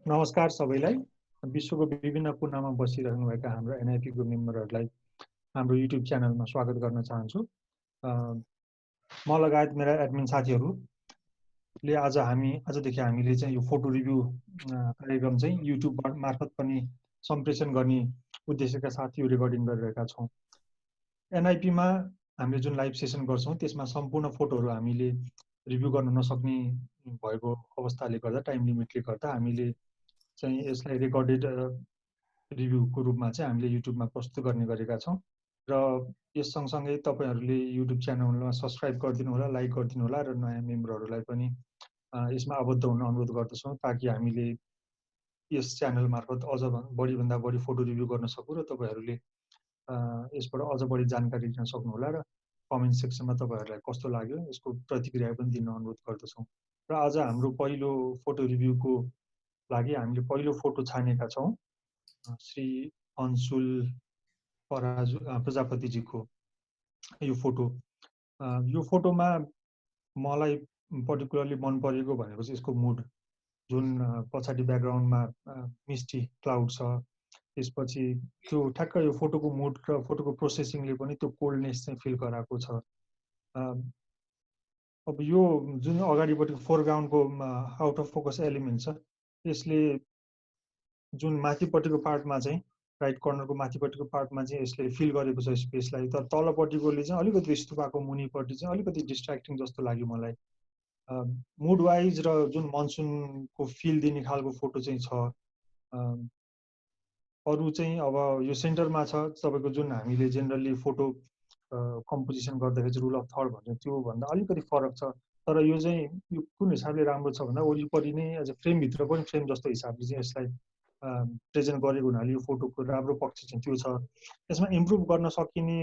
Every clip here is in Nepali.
नमस्कार सबैलाई। विश्वको विभिन्न कुनामा बसिरहनुभएका हाम्रो एनआइपीको मेम्बरहरूलाई हाम्रो युट्युब च्यानलमा स्वागत गर्न चाहन्छु। म लगायत मेरा एडमिन साथीहरूले आजदेखि हामीले चाहिँ यो फोटो रिभ्यू कार्यक्रम चाहिँ युट्युब मार्फत पनि सम्प्रेषण गर्ने उद्देश्यका साथ यो रेकर्डिङ गरिरहेका छौँ। एनआइपीमा हामीले जुन लाइभ सेसन गर्छौँ त्यसमा सम्पूर्ण फोटोहरू हामीले रिभ्यू गर्न नसक्ने भएको अवस्थाले गर्दा, टाइम लिमिटले गर्दा हामीले चाहिँ यसलाई रेकर्डेड रिभ्यूको रूपमा चाहिँ हामीले युट्युबमा प्रस्तुत गर्ने गरेका छौँ। र यस सँगसँगै तपाईँहरूले युट्युब च्यानलमा सब्सक्राइब गरिदिनु होला, लाइक गरिदिनु होला र नयाँ मेम्बरहरूलाई पनि यसमा आबद्ध हुन अनुरोध गर्दछौँ, ताकि हामीले यस च्यानल मार्फत अझ बढीभन्दा बढी फोटो रिभ्यू गर्न सकौँ र तपाईँहरूले यसबाट अझ बढी जानकारी लिन सक्नुहोला र कमेन्ट सेक्सनमा तपाईँहरूलाई कस्तो लाग्यो यसको प्रतिक्रिया पनि दिन अनुरोध गर्दछौँ। र आज हाम्रो पहिलो फोटो रिभ्यूको लागि हामीले पहिलो फोटो छानेका छौँ श्री अन्सुल प्रजापतिजीको यो फोटो। यो फोटोमा मलाई पर्टिकुलरली मन परेको भनेको चाहिँ यसको मुड, जुन पछाडि ब्याकग्राउन्डमा मिस्टी क्लाउड छ, त्यसपछि त्यो ठ्याक्क यो फोटोको मुड र फोटोको प्रोसेसिङले पनि त्यो कोल्डनेस चाहिँ फिल गराएको छ। अब यो जुन अगाडिपट्टि फोरग्राउन्डको आउट अफ फोकस एलिमेन्ट छ, यसले जुन माथिपट्टिको पार्टमा चाहिँ राइट कर्नरको माथिपट्टिको पार्टमा चाहिँ यसले फिल गरेको छ स्पेसलाई, तर तलपट्टिकोले चाहिँ अलिकति स्तुपाको मुनिपट्टि चाहिँ अलिकति डिस्ट्र्याक्टिङ जस्तो लाग्यो मलाई। मुड वाइज र जुन मनसुनको फिल दिने खालको फोटो चाहिँ छ। अरू चाहिँ अब यो सेन्टरमा छ तपाईँको, जुन हामीले जेनरली फोटो कम्पोजिसन गर्दाखेरि चाहिँ रुल अफ थर्ड भन्छ त्योभन्दा अलिकति फरक छ। तर यो चाहिँ यो कुन हिसाबले राम्रो छ भन्दा वरिपरि नै एज अ फ्रेमभित्र पनि फ्रेम जस्तो हिसाबले चाहिँ यसलाई प्रेजेन्ट गरेको हुनाले यो फोटोको राम्रो पक्ष चाहिँ त्यो छ। यसमा इम्प्रुभ गर्न सकिने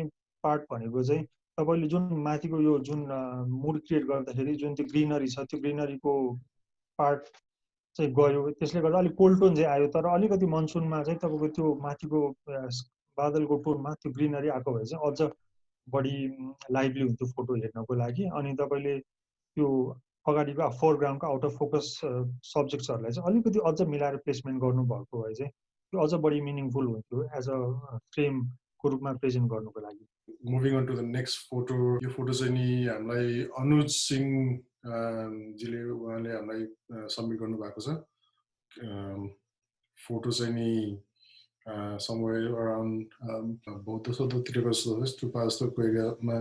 पार्ट भनेको चाहिँ तपाईँले जुन माथिको यो जुन मुड क्रिएट गर्दाखेरि जुन त्यो ग्रिनरी छ, त्यो ग्रिनरीको पार्ट चाहिँ गयो, त्यसले गर्दा अलिक कोल्ड टोन चाहिँ आयो। तर अलिकति मनसुनमा चाहिँ तपाईँको त्यो माथिको बादलको टोनमा त्यो ग्रिनरी आएको भए चाहिँ अझ बढी लाइभली हुन्थ्यो फोटो हेर्नको लागि। अनि तपाईँले त्यो अगाडिको फोरग्राउन्डको आउट अफ फोकस सब्जेक्ट्सहरूलाई चाहिँ अलिकति अझ मिलाएर प्लेसमेन्ट गर्नुभएको भए चाहिँ त्यो अझ बढी मिनिङफुल हुन्थ्यो एज अ फ्रेमको रूपमा प्रेजेन्ट गर्नुको लागि। Moving on to the next photo, यो फोटो चाहिँ नि हामीलाई अनुज सिंह जीले उहाँले हामीलाई सबमिट गर्नुभएको छ। फोटो चाहिँ नि समवेयर अराउन्ड बौद्ध सौधतिर टुपा जस्तो एरियामा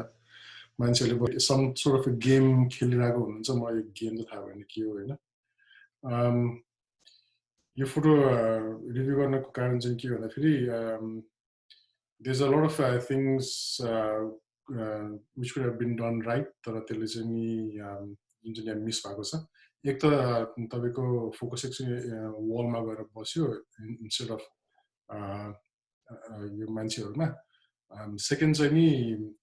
मान्छेहरूले सम सोर्ट अफ गेम खेलिरहेको हुनुहुन्छ। मलाई यो गेम त थाहा भएन के हो होइन। यो फोटो रिभ्यू गर्नको कारण चाहिँ के भन्दाखेरि there's a lot of things which could have been done right, तर त्यसले चाहिँ नि जुन चाहिँ यहाँ मिस भएको छ। एक त तपाईँको फोकस चाहिँ वालमा गएर बस्यो इन्स्टेड अफ यो मान्छेहरूमा। सेकेन्ड चाहिँ नि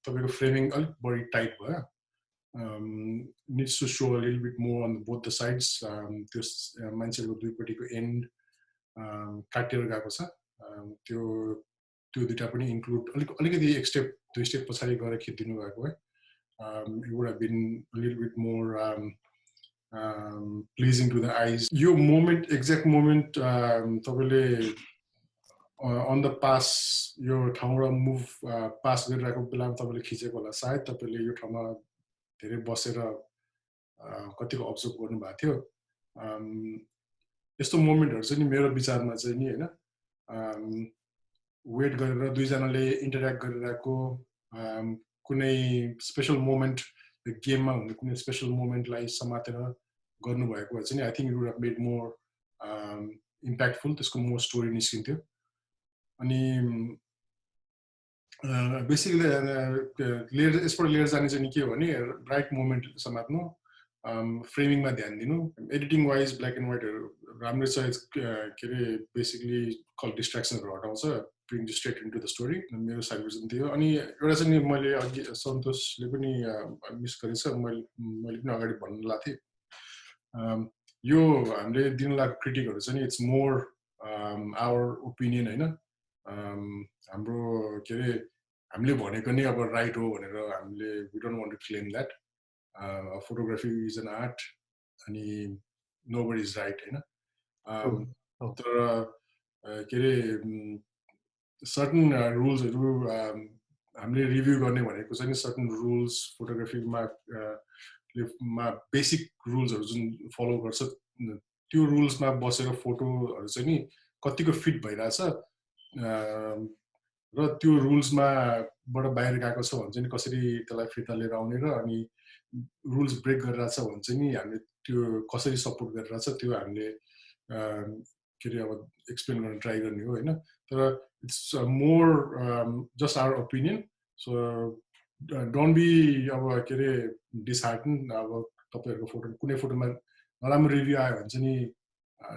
तपाईँको फ्रेमिङ अलिक बढी टाइट भयो। Needs to show a little bit more on both the sides. त्यो मान्छेको दुईपट्टिको एन्ड काटिएर गएको छ। त्यो दुईटा पनि इन्क्लुड अलिकति एक स्टेप दुई स्टेप पछाडि गएर खिचिदिनु भएको है। It would have been little bit more pleasing to the eyes. यो मोमेन्ट एक्ज्याक्ट मोमेन्ट तपाईँले अन द पास यो ठाउँबाट मुभ पास गरिरहेको बेलामा तपाईँले खिचेको होला। सायद तपाईँले यो ठाउँमा धेरै बसेर कतिको अब्जर्भ गर्नुभएको थियो। यस्तो मोमेन्टहरू चाहिँ नि मेरो विचारमा चाहिँ नि होइन वेट गरेर दुईजनाले इन्टरेक्ट गरिरहेको कुनै स्पेसल मोमेन्ट गेममा हुने कुनै स्पेसल मोमेन्टलाई समातेर गर्नुभएको भए चाहिँ I think it would have made more impactful. त्यसको मोर स्टोरी निस्किन्थ्यो। अनि बेसिकली यसबाट लिएर जाने चाहिँ के हो भने राइट मोमेन्ट समात्नु, फ्रेमिङमा ध्यान दिनु। एडिटिङ वाइज ब्ल्याक एन्ड व्हाइटहरू राम्रै छ। के अरे बेसिकली कल डिस्ट्र्याक्सनहरू हटाउँछ, bring straight into the story. मेरो साइडबाट चाहिँ थियो। अनि एउटा चाहिँ नि मैले अघि सन्तोषले पनि मिस गरेछ, मैले पनि अगाडि भन्नु लाएको थिएँ। यो हामीले दिनु लागेको क्रिटिकहरू चाहिँ इट्स मोर आवर ओपिनियन होइन। हाम्रो के अरे हामीले भनेको नै अब राइट हो भनेर हामीले we don't want to claim that. Photography is an art अनि नो बडी इज राइट होइन। तर के अरे सर्टन रुल्सहरू हामीले रिभ्यू गर्ने भनेको चाहिँ नि सर्टन रुल्स फोटोग्राफीमा बेसिक रुल्सहरू जुन फलो गर्छ त्यो रुल्समा बसेर फोटोहरू चाहिँ नि कतिको फिट भइरहेछ र त्यो रुल्समाबाट बाहिर गएको छ भने चाहिँ कसरी त्यसलाई फिर्ता लिएर आउने र अनि रुल्स ब्रेक गरिरहेछ भने चाहिँ नि हामीले त्यो कसरी सपोर्ट गरिरहेछ त्यो हामीले के अरे अब एक्सप्लेन गर्न ट्राई गर्ने हो होइन तर it's more just our opinion so don't be अब के अरे डिसहार्टन अब तपाईँहरूको फोटो कुनै फोटोमा नराम्रो रिभ्यू आयो भने चाहिँ नि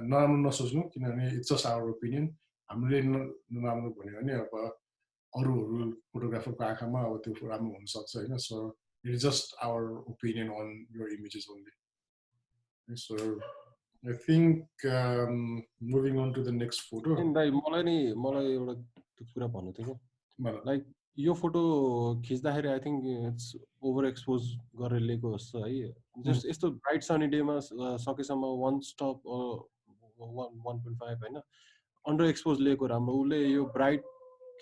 नराम्रो नसोच्नु किनभने इट्स जस्ट आवर ओपिनियन हामीले नराम्रो भन्यो भने अब अरूहरू फोटोग्राफरको आँखामा अब त्यो राम्रो हुनसक्छ होइन so it is just our opinion on your images only so I think moving on to the next photo. मलाई एउटा कुरा भन्नु थियो लाइक यो फोटो खिच्दाखेरि I think it's over expose गरेर लिएको जस्तो है जस्ट यस्तो ब्राइट सनी डेमा सकेसम्म 1 स्टप 1.5 होइन अन्डर एक्सपोज लिएको राम्रो उसले यो ब्राइट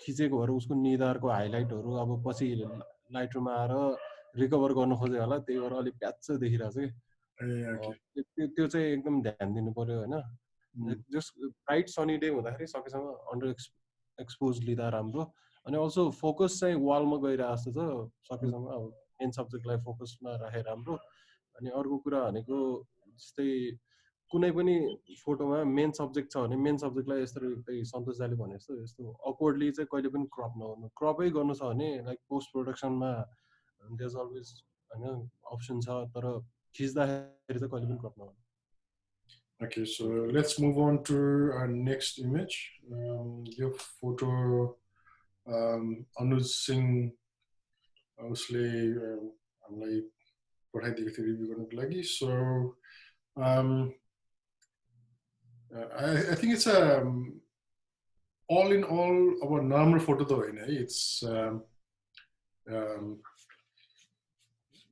खिचेको भएर उसको निधारको हाइलाइटहरू अब पछि लाइट रुममा आएर रिकभर गर्न खोज्यो होला त्यही भएर अलिक प्याच देखिरहेको छ त्यो चाहिँ एकदम ध्यान दिनु पर्यो होइन जस्ट ब्राइट सनी डे हुँदाखेरि सकेसम्म अन्डर एक्सपोज लिँदा राम्रो अनि अल्सो फोकस चाहिँ वालमा गइरहेको जस्तो छ सकेसम्म अब मेन सब्जेक्टलाई फोकसमा राखेर राम्रो अनि अर्को कुरा भनेको जस्तै कुनै पनि फोटोमा मेन सब्जेक्ट छ भने मेन सब्जेक्टलाई यस्तै सन्तोष दाले भने जस्तो यस्तो अक्वर्डली चाहिँ कहिले पनि क्रप नगर्नु क्रपै गर्नु छ भने लाइक पोस्ट प्रोडक्सनमा देयर इज अलवेज हैन अप्सन छ तर खिच्दाखेरि चाहिँ कहिले पनि क्रप नगर्नु Okay, so let's move on to our next image. Your photo Anuj Singh उसले हामीलाई पठाइदिएको थियो रिभ्यू गर्नको लागि so I think it's all in all अब नराम्रो फोटो त होइन है it's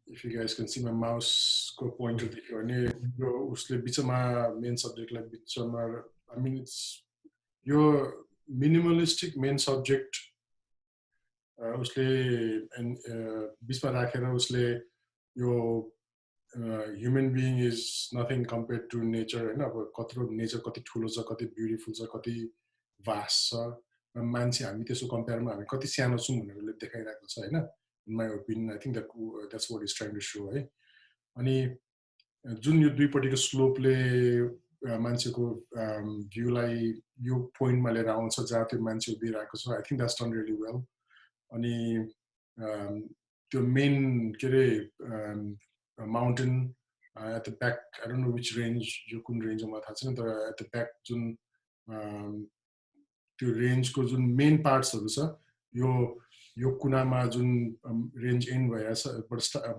if you guys can see my mouse को pointer देख्यो भने यो उसले बिचमा मेन सब्जेक्टलाई बिचमा I mean it's यो minimalistic main subject उसले बिचमा राखेर उसले यो human being is nothing compared to nature हैन अब कत्रो नेचर कति ठुलो छ कति ब्युटिफुल छ कति भास्ट छ मान्छे हामी त्यसको कम्पेयरमा हामी कति सानो छौं भनेर देखाइरहेको छ हैन in my opinion I think that's what he's trying to show है अनि जुन यो दुईपट्टिको स्लोपले मान्छेको भ्यूलाई यो पोइन्टमा लिएर आउँछ जहाँ त्यो मान्छे उभिरहेको छ I think that's done really well अनि त्यो मेन के अरे mountain at the back I don't know which range यो कुन रेन्जमा थाहा छैन तर at the back जुन त्यो रेन्जको जुन मेन पार्ट्सहरु छ यो कुनामा जुन रेन्ज एन्ड भइराछ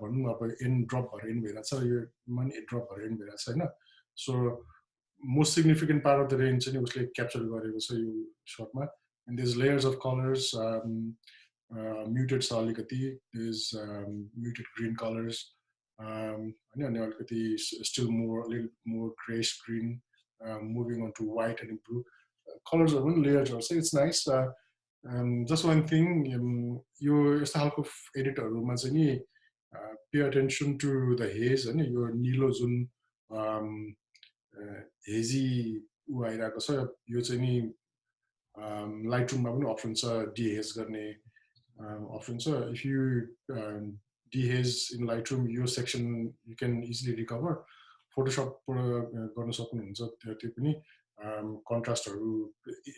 भनौं अब एन्ड ड्रप भएर एन्ड भइराछ यो पनि ड्रप भएर एन्ड भइराछ हैन so most significant part of the range चाहिँ उसले क्याप्चर गरेको छ यो शटमा and there is layers of colours muted छ अलिकति there is muted green colours अनि अलिकति still little more greyish green moving on to white and blue कलर्सहरु पनि लेयर्सहरु छ it's nice just one thing यो यस्तो खालको एडिटहरुमा चाहिँ नि pay attention to the haze हैन यो नीलो जुन हेजी उ आइराको छ यो चाहिँ नि लाइट रुममा पनि अप्सन छ डिहेज गर्ने अप्सन छ if you dehaze in Lightroom यो section you can easily recover फोटोशपबाट गर्न सक्नुहुन्छ त्यो पनि कन्ट्रास्टहरु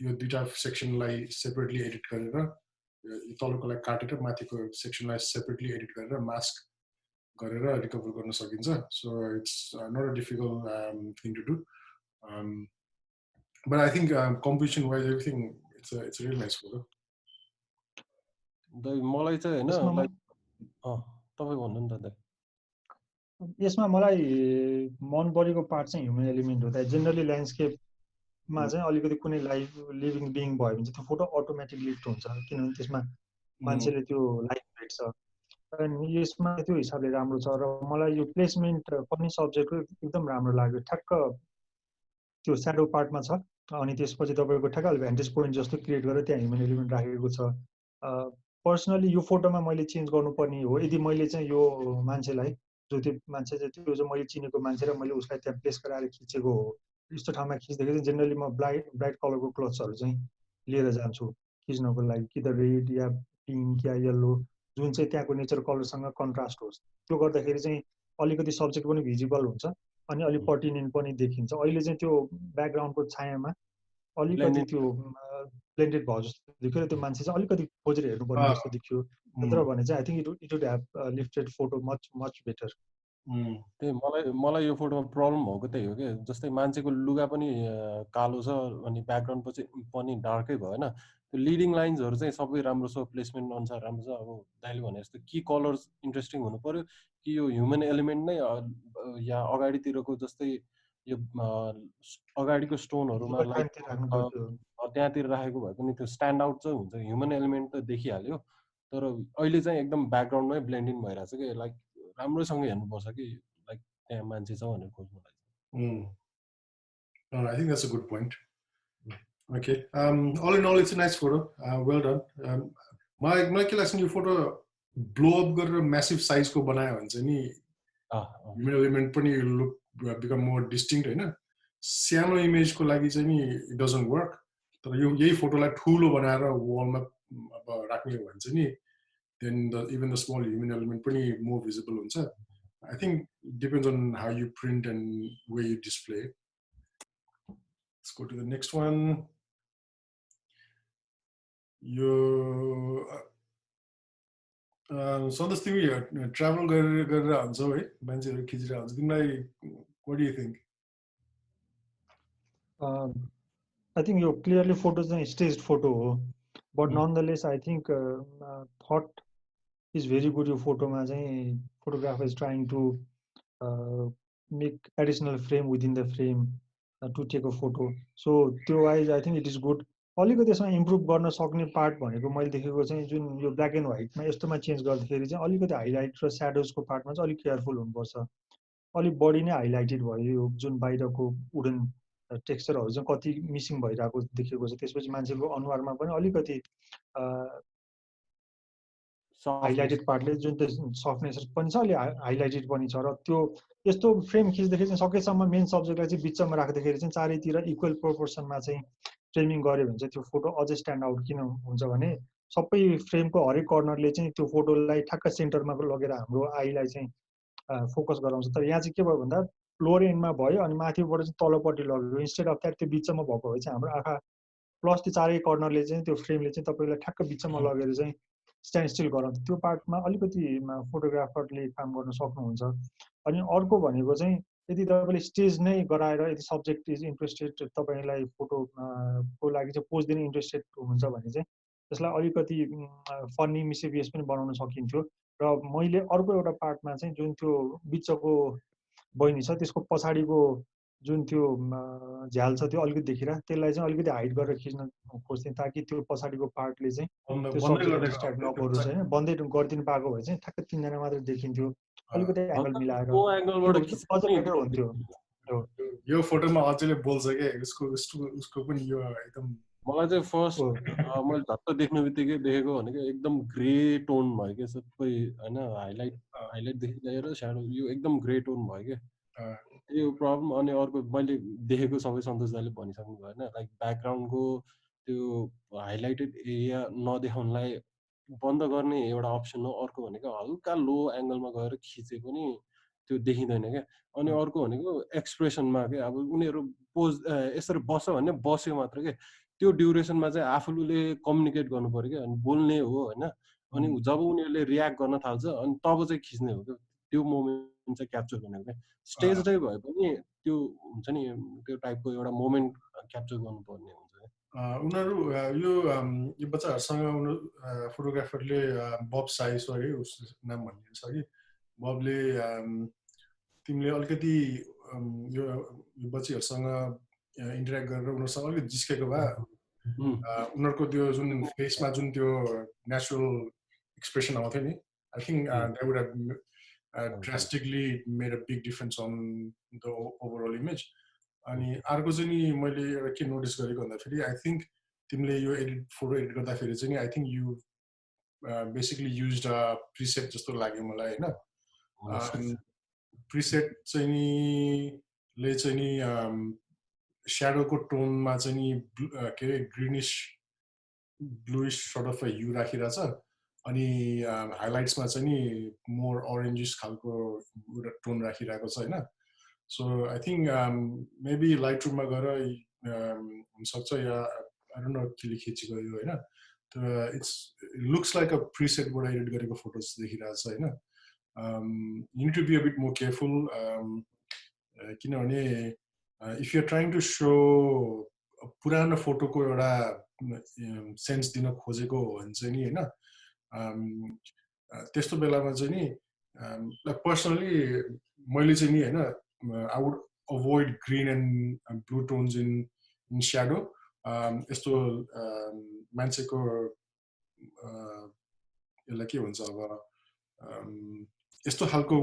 यो दुईटा सेक्सनलाई सेपरेटली एडिट गरेर तलकोलाई काटेर माथिको सेक्सनलाई सेपरेटली एडिट गरेर मास्क गरेर रिकभर गर्न सकिन्छ so it's not a difficult thing to do but I think composition wise everything it's really nice photo मलाई चाहिँ हैन लाइक तपाई भन्नु नि त यसमा मलाई मन परेको पार्ट चाहिँ ह्युमन एलिमेन्ट हो त जनरली ल्यान्डस्केप मा चाहिँ अलिकति कुनै लिभिङ बिइङ भयो भने चाहिँ त्यो फोटो अटोमेटिकली लिफ्ट हुन्छ किनभने त्यसमा मान्छेले त्यो लाइफ भेट्छ अनि यसमा त्यो हिसाबले राम्रो छ र मलाई यो प्लेसमेन्ट पनि सब्जेक्टको एकदम राम्रो लाग्यो ठ्याक्क त्यो स्याडो पार्टमा छ अनि त्यसपछि तपाईँको ठ्याक्क भ्यान्टेज पोइन्ट जस्तो क्रिएट गरेर त्यहाँ ह्युमन एलिमेन्ट राखेको छ। पर्सनली यो फोटोमा मैले चेन्ज गर्नुपर्ने हो यदि मैले चाहिँ यो मान्छेलाई जो त्यो मान्छे चाहिँ त्यो चाहिँ मैले चिनेको मान्छे र मैले उसलाई त्यहाँ प्लेस गराएर खिचेको हो। यस्तो ठाउँमा खिच्दाखेरि चाहिँ जेनरली म ब्राइट कलरको क्लोथ्सहरू चाहिँ लिएर जान्छु खिच्नको लागि, कि त रेड या पिङ्क या येल्लो, जुन चाहिँ त्यहाँको नेचर कलरसँग कन्ट्रास्ट होस्। त्यो गर्दाखेरि चाहिँ अलिकति सब्जेक्ट पनि भिजिबल हुन्छ अनि अलिक पर्टिनेन्ट पनि देखिन्छ। अहिले चाहिँ त्यो ब्याकग्राउन्डको छायामा अलिकति त्यो ब्लेन्डेड भयो जस्तो देखियो र त्यो मान्छे चाहिँ अलिकति खोजेर हेर्नुपर्ने जस्तो देखियो। तर भने चाहिँ I think it would have lifted photo much better. त्यही मलाई यो फोटोमा प्रब्लम भएको त्यही हो कि जस्तै मान्छेको लुगा पनि कालो छ अनि ब्याकग्राउन्ड पनि डार्कै भयो होइन। त्यो लिडिङ लाइन्सहरू चाहिँ सबै राम्रो छ, प्लेसमेन्ट अनुसार राम्रो छ। अब दाइले भने जस्तो की कलर्स इन्ट्रेस्टिङ हुनु पर्यो कि यो ह्युमन एलिमेन्ट नै या अगाडितिरको जस्तै यो अगाडिको स्टोनहरूमा लाइक त्यहाँतिर राखेको भए पनि त्यो स्ट्यान्ड आउट चाहिँ हुन्छ। ह्युमन एलिमेन्ट त देखिहाल्यो तर अहिले चाहिँ एकदम ब्याकग्राउन्डमै ब्लेन्ड इन भइरहेको छ कि लाइक राम्रोसँग हेर्नुपर्छ कि लाइक त्यहाँ मान्छे छ भनेर खोज्नुलाई। I think that's a good point. Okay. All in all, it's a nice photo. Well done. मलाई के लाग्छ नि यो फोटो ब्लो अप गरेर म्यासिभ साइजको बनायो भने चाहिँ नि ह्युमन एलिमेन्ट पनि लुक बिकम मोर डिस्टिङ्क्ट होइन। सानो इमेजको लागि चाहिँ नि इट डजन्ट वर्क। तर यही फोटोलाई ठुलो बनाएर वालमा अब राख्ने हो भने चाहिँ नि then even the small human element pretty more visible हुन्छ। I think it depends on how you print and where you display. Let's go to the next one. यो सधैँ तिमी ट्राभल गरेर हुन्छौ है, मान्छेहरू खिचेर हुन्छ, तिमीलाई what do you think? I think यो clearly photo चाहिँ staged photo हो, but nonetheless I think thought is very good. यो फोटोमा चाहिँ photographer is trying to make additional frame within the frame to take a photo. So त्यो wise I think it is good. अलिकति यसमा इम्प्रुभ गर्न सक्ने पार्ट भनेको मैले देखेको चाहिँ जुन यो ब्ल्याक एन्ड व्हाइटमा यस्तोमा चेन्ज गर्दाखेरि चाहिँ अलिकति हाइलाइट र स्याडोजको पार्टमा चाहिँ अलिक केयरफुल हुनुपर्छ। अलिक बढी नै हाइलाइटेड भयो यो जुन बाहिरको वुडन टेक्सचरहरू चाहिँ कति मिसिङ भइरहेको देखेको छ। त्यसपछि मान्छेको अनुहारमा पनि अलिकति हाइलाइटेड पार्टले जुन त्यो सफ्टनेस पनि छ अलि हाइलाइटेड पनि छ र त्यो यस्तो फ्रेम खिच्दाखेरि चाहिँ सकेसम्म मेन सब्जेक्टलाई चाहिँ बिचमा राख्दाखेरि चाहिँ चारैतिर इक्वल प्रोपोर्सनमा चाहिँ फ्रेमिङ गऱ्यो भने चाहिँ त्यो फोटो अझै स्ट्यान्ड आउट किन हुन्छ भने सबै फ्रेमको हरेक कर्नरले चाहिँ त्यो फोटोलाई ठ्याक्क सेन्टरमा लगेर हाम्रो आईलाई चाहिँ फोकस गराउँछ। तर यहाँ चाहिँ के भयो भन्दा लोवर एन्डमा भयो अनि माथिबाट चाहिँ तलपट्टि लगेको, इन्स्टेड अफ द्याट त्यो बिचमा भएको भए चाहिँ हाम्रो आँखा प्लस त्यो चारै कर्नरले चाहिँ त्यो फ्रेमले चाहिँ तपाईँलाई ठ्याक्क बिचमा लगेर चाहिँ स्ट्यान्ड स्टिल गराउँछ। त्यो पार्टमा अलिकति फोटोग्राफरले काम गर्न सक्नुहुन्छ। अनि अर्को भनेको चाहिँ यदि तपाईँले स्टेज नै गराएर यदि सब्जेक्ट इज इन्ट्रेस्टेड, तपाईँलाई फोटोको लागि चाहिँ पोज दिन इन्ट्रेस्टेड हुनुहुन्छ भने चाहिँ त्यसलाई अलिकति फन्नी मिसेबियस पनि बनाउन सकिन्थ्यो। र मैले अर्को एउटा पार्टमा चाहिँ जुन त्यो बिचको बहिनी छ त्यसको पछाडिको जुन त्यो झ्याल छ त्यो अलिकति देखिरा त्यसलाई चाहिँ अलिकति हाइड गरेर खिच्न खोज्थेँ ताकि त्यो पछाडिको पार्टले चाहिँ त्यो सब्जेक्ट डिस्ट्र्याक्ट नगरोस् होइन। बन्दै गरिदिनु पाएको भए चाहिँ ठ्याक्क तिनजना मात्र देखिन्थ्यो, अलिकति एङ्गल मिलाएर अझ बेटर हुन्थ्यो। यो फोटोमा अझैले बोल्छ के उसको पनि यो एकदम मलाई चाहिँ फर्स्ट मैले झट्ट देख्ने बित्तिकै देखेको भनेको एकदम ग्रे टोन भयो क्या सबै होइन। हाइलाइटदेखि लिएर स्याडो यो एकदम ग्रे टोन भयो क्या, त्यो प्रब्लम। अनि अर्को मैले देखेको सबै सन्तोष दाइले भनिसक्नु भयो होइन, लाइक ब्याकग्राउन्डको त्यो हाइलाइटेड एरिया नदेखाउनलाई बन्द गर्ने एउटा अप्सन हो। अर्को भनेको हल्का लो एङ्गलमा गएर खिचे पनि त्यो देखिँदैन क्या। अनि अर्को भनेको एक्सप्रेसनमा क्या, अब उनीहरू पोज यसरी बस्छ भने बस्यो मात्र क्या, त्यो ड्युरेसनमा चाहिँ आफूले कम्युनिकेट गर्नु पऱ्यो क्या, अनि बोल्ने हो होइन। अनि जब उनीहरूले रियाक्ट गर्न थाल्छ अनि तब चाहिँ खिच्ने हो क्या, त्यो मोमेन्ट चाहिँ क्याप्चर गर्ने हो क्या। स्टेजै भए पनि त्यो हुन्छ नि त्यो टाइपको एउटा मोमेन्ट क्याप्चर गर्नुपर्ने हुन्छ। उनीहरू यो बच्चाहरूसँग फोटोग्राफरले बब साई सरी उसको नाम भनिन्छ कि बबले तिमीले अलिकति यो बच्चीहरूसँग इन्टरेक्ट गरेर उनीहरूसँग अलिकति जिस्केको भए उनीहरूको त्यो जुन फेसमा जुन त्यो नेचुरल एक्सप्रेसन आउँथ्यो नि, I think that would have drastically made a big difference on the overall image. अनि अर्को चाहिँ नि मैले एउटा के नोटिस गरेको भन्दाखेरि आई थिङ्क तिमीले यो फोटो एडिट गर्दाखेरि चाहिँ I think you basically used a preset जस्तो लाग्यो मलाई होइन प्रिसेट चाहिँ नि ले चाहिँ नि स्याडोको टोनमा चाहिँ नि के अरे ग्रिनिस ब्लुइस सर्ट अफ ह्यू राखिरहेछ अनि हाइलाइट्समा चाहिँ नि मोर अरेन्जिस खालको टोन राखिरहेको छ होइन so I think maybe light रुममा गएर हुनसक्छ या आई डोन्ट नो केले खिचेको यो होइन तर इट्स लुक्स लाइक अ प्रिसेटबाट एडिट गरेको फोटोज देखिरहेछ होइन you need to be a bit more careful किनभने if you are trying to show पुरानो फोटोको एउटा सेन्स दिन खोजेको हो भने चाहिँ नि होइन त्यस्तो बेलामा चाहिँ नि पर्सनली मैले चाहिँ नि होइन I would avoid green and blue tones in shadow यस्तो मान्छेको यसलाई के भन्छ अब यस्तो खालको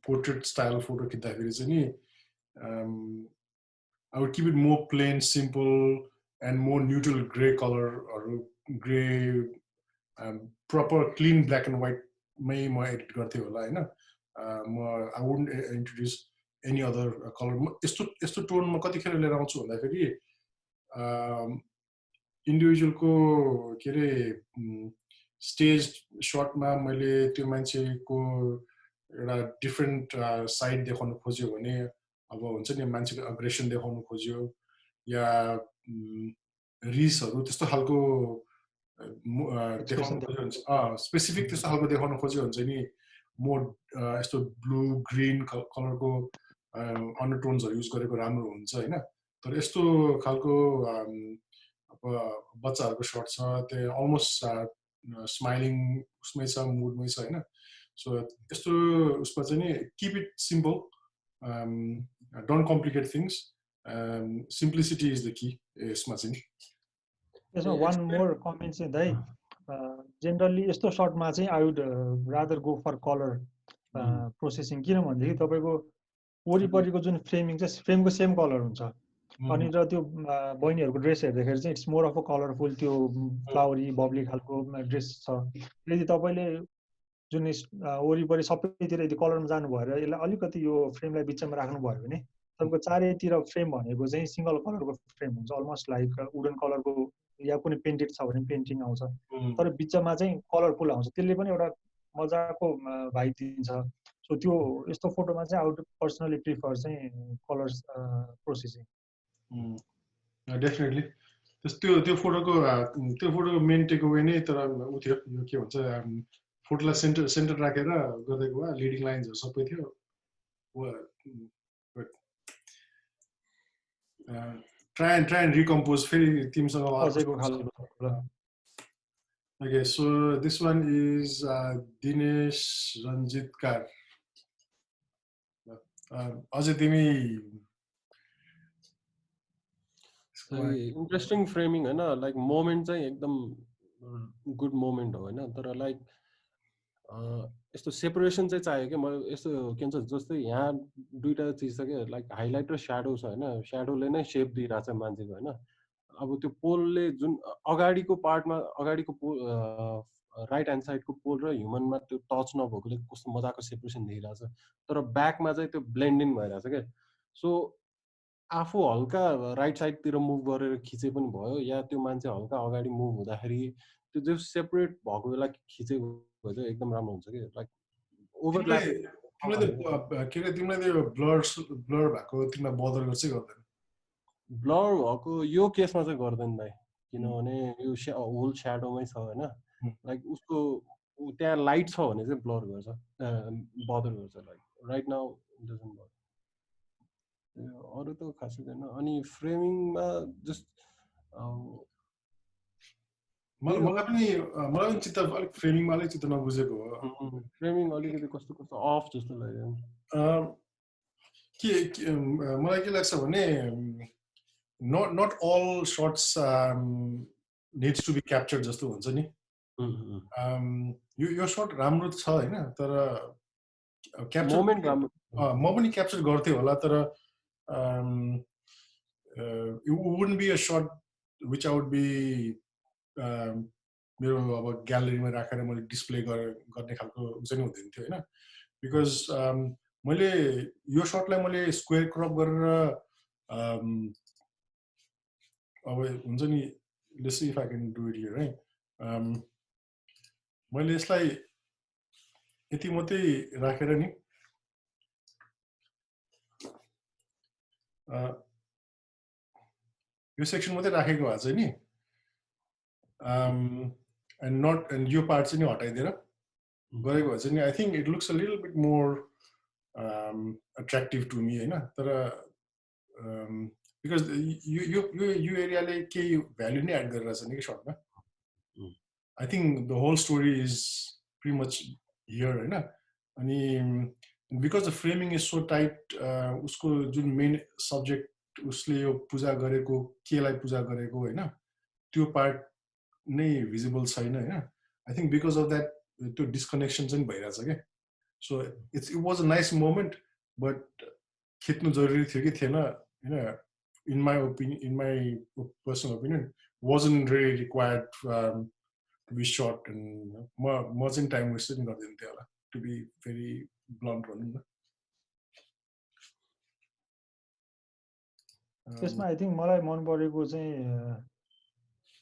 पोर्ट्रेट स्टाइल फोटो खिच्दाखेरि चाहिँ नि I would keep it more plain, simple, and more neutral gray color or gray, proper clean black and white. May my edit garte hola, hai na. I wouldn't introduce any other color. Isto tone ma kati khera lera aउँछु भन्दाखेरि individual को के रे स्टेज शटमा मैले त्यो मान्छेको एउटा डिफरेन्ट साइड देखाउन खोज्यो भने अब हुन्छ नि मान्छेको अग्रेसन देखाउन खोज्यो या रिसहरू त्यस्तो खालको देखाउन खोज्यो भने स्पेसिफिक त्यस्तो खालको देखाउन खोज्यो भने चाहिँ नि मोर यस्तो ब्लू ग्रिन कलरको अन्डरटोन्सहरू युज गरेको राम्रो हुन्छ होइन तर यस्तो खालको अब बच्चाहरूको सर्ट छ त्यो अलमोस्ट स्माइलिङ उसमै छ मुडमै छ होइन सो यस्तो उसमा चाहिँ नि keep it simple don't complicate things. Simplicity is the key. यसमा चाहिँ यसमा one more comment चाहिँ दाइ जेनरली यस्तो सर्टमा चाहिँ I would rather go for colour processing किनभनेदेखि तपाईँको वरिपरिको जुन फ्रेमिङ चाहिँ फ्रेमको सेम कलर हुन्छ अनि र त्यो बहिनीहरूको ड्रेस हेर्दाखेरि चाहिँ it's more of a colourful त्यो फ्लावरी बब्ली खालको ड्रेस छ यदि तपाईँले जुन वरिपरि सबैतिर यदि कलरमा जानु भएर यसलाई अलिकति यो फ्रेमलाई बिचमा राख्नु भयो भने तपाईँको चारैतिर फ्रेम भनेको चाहिँ सिङ्गल कलरको फ्रेम हुन्छ अलमोस्ट लाइक वुडन कलरको या कुनै पेन्टेड छ भने पेन्टिङ आउँछ तर बिचमा चाहिँ कलरफुल आउँछ त्यसले पनि एउटा मजाको भाइब दिन्छ सो त्यो यस्तो फोटोमा चाहिँ आई वुड पर्सनली प्रिफर चाहिँ कलर्स प्रोसेसिङ डेफिनेटली त्यो फोटोको मेन टेक अवे नै तर उ थियो यो के भन्छ फोटोलाई सेन्टर राखेर गर्दैको भए लिडिङ लाइन्सहरू सबै थियो ट्राई एन्ड रिकम्पोज फेरि तिमीसँग Okay, so this one is Dinesh Ranjit Kar. Ajay, timi interesting framing हैन लाइक मोमेन्ट चाहिँ एकदम गुड मोमेन्ट हो हैन तर लाइक यस्तो सेपरेसन चाहिँ चाहियो के म यस्तो के भन्छ जस्तै यहाँ दुईटा चिज छ के लाइक हाइलाइट र स्याडो छ हैन स्याडोले नै शेप दिइराछ मान्छेको हैन अब त्यो पोलले जुन अगाडिको पार्टमा अगाडिको पोल राइट ह्यान्ड साइडको पोल र ह्युमनमा त्यो टच नभएकोले कस्तो मजाको सेपरेसन देखिरहेछ तर ब्याकमा चाहिँ त्यो ब्लेन्ड इन भइरहेछ के सो आफू हल्का राइट साइडतिर मुभ गरेर खिचे पनि भयो या त्यो मान्छे हल्का अगाडि मुभ हुँदाखेरि त्यो जो सेपरेट भएको बेला खिचेको चाहिँ एकदम राम्रो हुन्छ कि लाइक ओभरल्याप तिमीलाई त्यो ब्लर भएको तिमीलाई बदर गर्छ गर्दैन ब्लर भएको यो केसमा चाहिँ गर्दैन भाइ किनभने यो होल स्याडोमै छ हैन लाइक उसको त्यहाँ लाइट छ भने चाहिँ ब्लर गर्छ बदर गर्छ लाइक राइट नाउ डजन्ट बदर अरू त खासै छैन अनि फ्रेमिङमा जस्ट मलाई पनि चित्त अलिक फ्रेमिङमा अलिक चित्त नबुझेको हो फ्रेमिङ अलिकति कस्तो अफ जस्तो लाग्यो मलाई के लाग्छ भने not all shots needs to be captured जस्तो हुन्छ नि यो शट राम्रो छ हैन तर क्याप्चर मोमेन्ट राम्रो म पनि क्याप्चर गर्थेँ होला तर it wouldn't be a shot which I would be मेरो अब ग्यालेरीमा राखेर मैले डिस्प्ले गर्ने खालको चाहिँ हुँदैन थियो होइन बिकज मैले यो सर्टलाई मैले स्क्वायर क्रप गरेर अब हुन्छ नि let's see if I can do it here है मैले यसलाई यति मात्रै राखेर नि यो सेक्सन मात्रै राखेको भए चाहिँ नि एन्ड यो पार्ट चाहिँ नि हटाइदिएर गरेको भए चाहिँ नि I think it looks a little bit more attractive to me होइन तर बिकज यो एरियाले केही भ्याल्यु नै एड गरिरहेछ नि कि सर्टमा I think the whole story is pretty much here होइन अनि because the framing is so tight उसको जुन मेन सब्जेक्ट उसले यो पूजा गरेको केलाई पूजा गरेको होइन त्यो पार्ट नै भिजिबल छैन होइन I think because of that त्यो डिस्कनेक्सन चाहिँ भइरहेछ क्या so it was a nice moment but खिच्नु जरुरी थियो कि थिएन होइन in my personal opinion, wasn't really required to be shot and much in time wasted to be very blunt one. त्यसमा आई थिङ्क मलाई मन परेको चाहिँ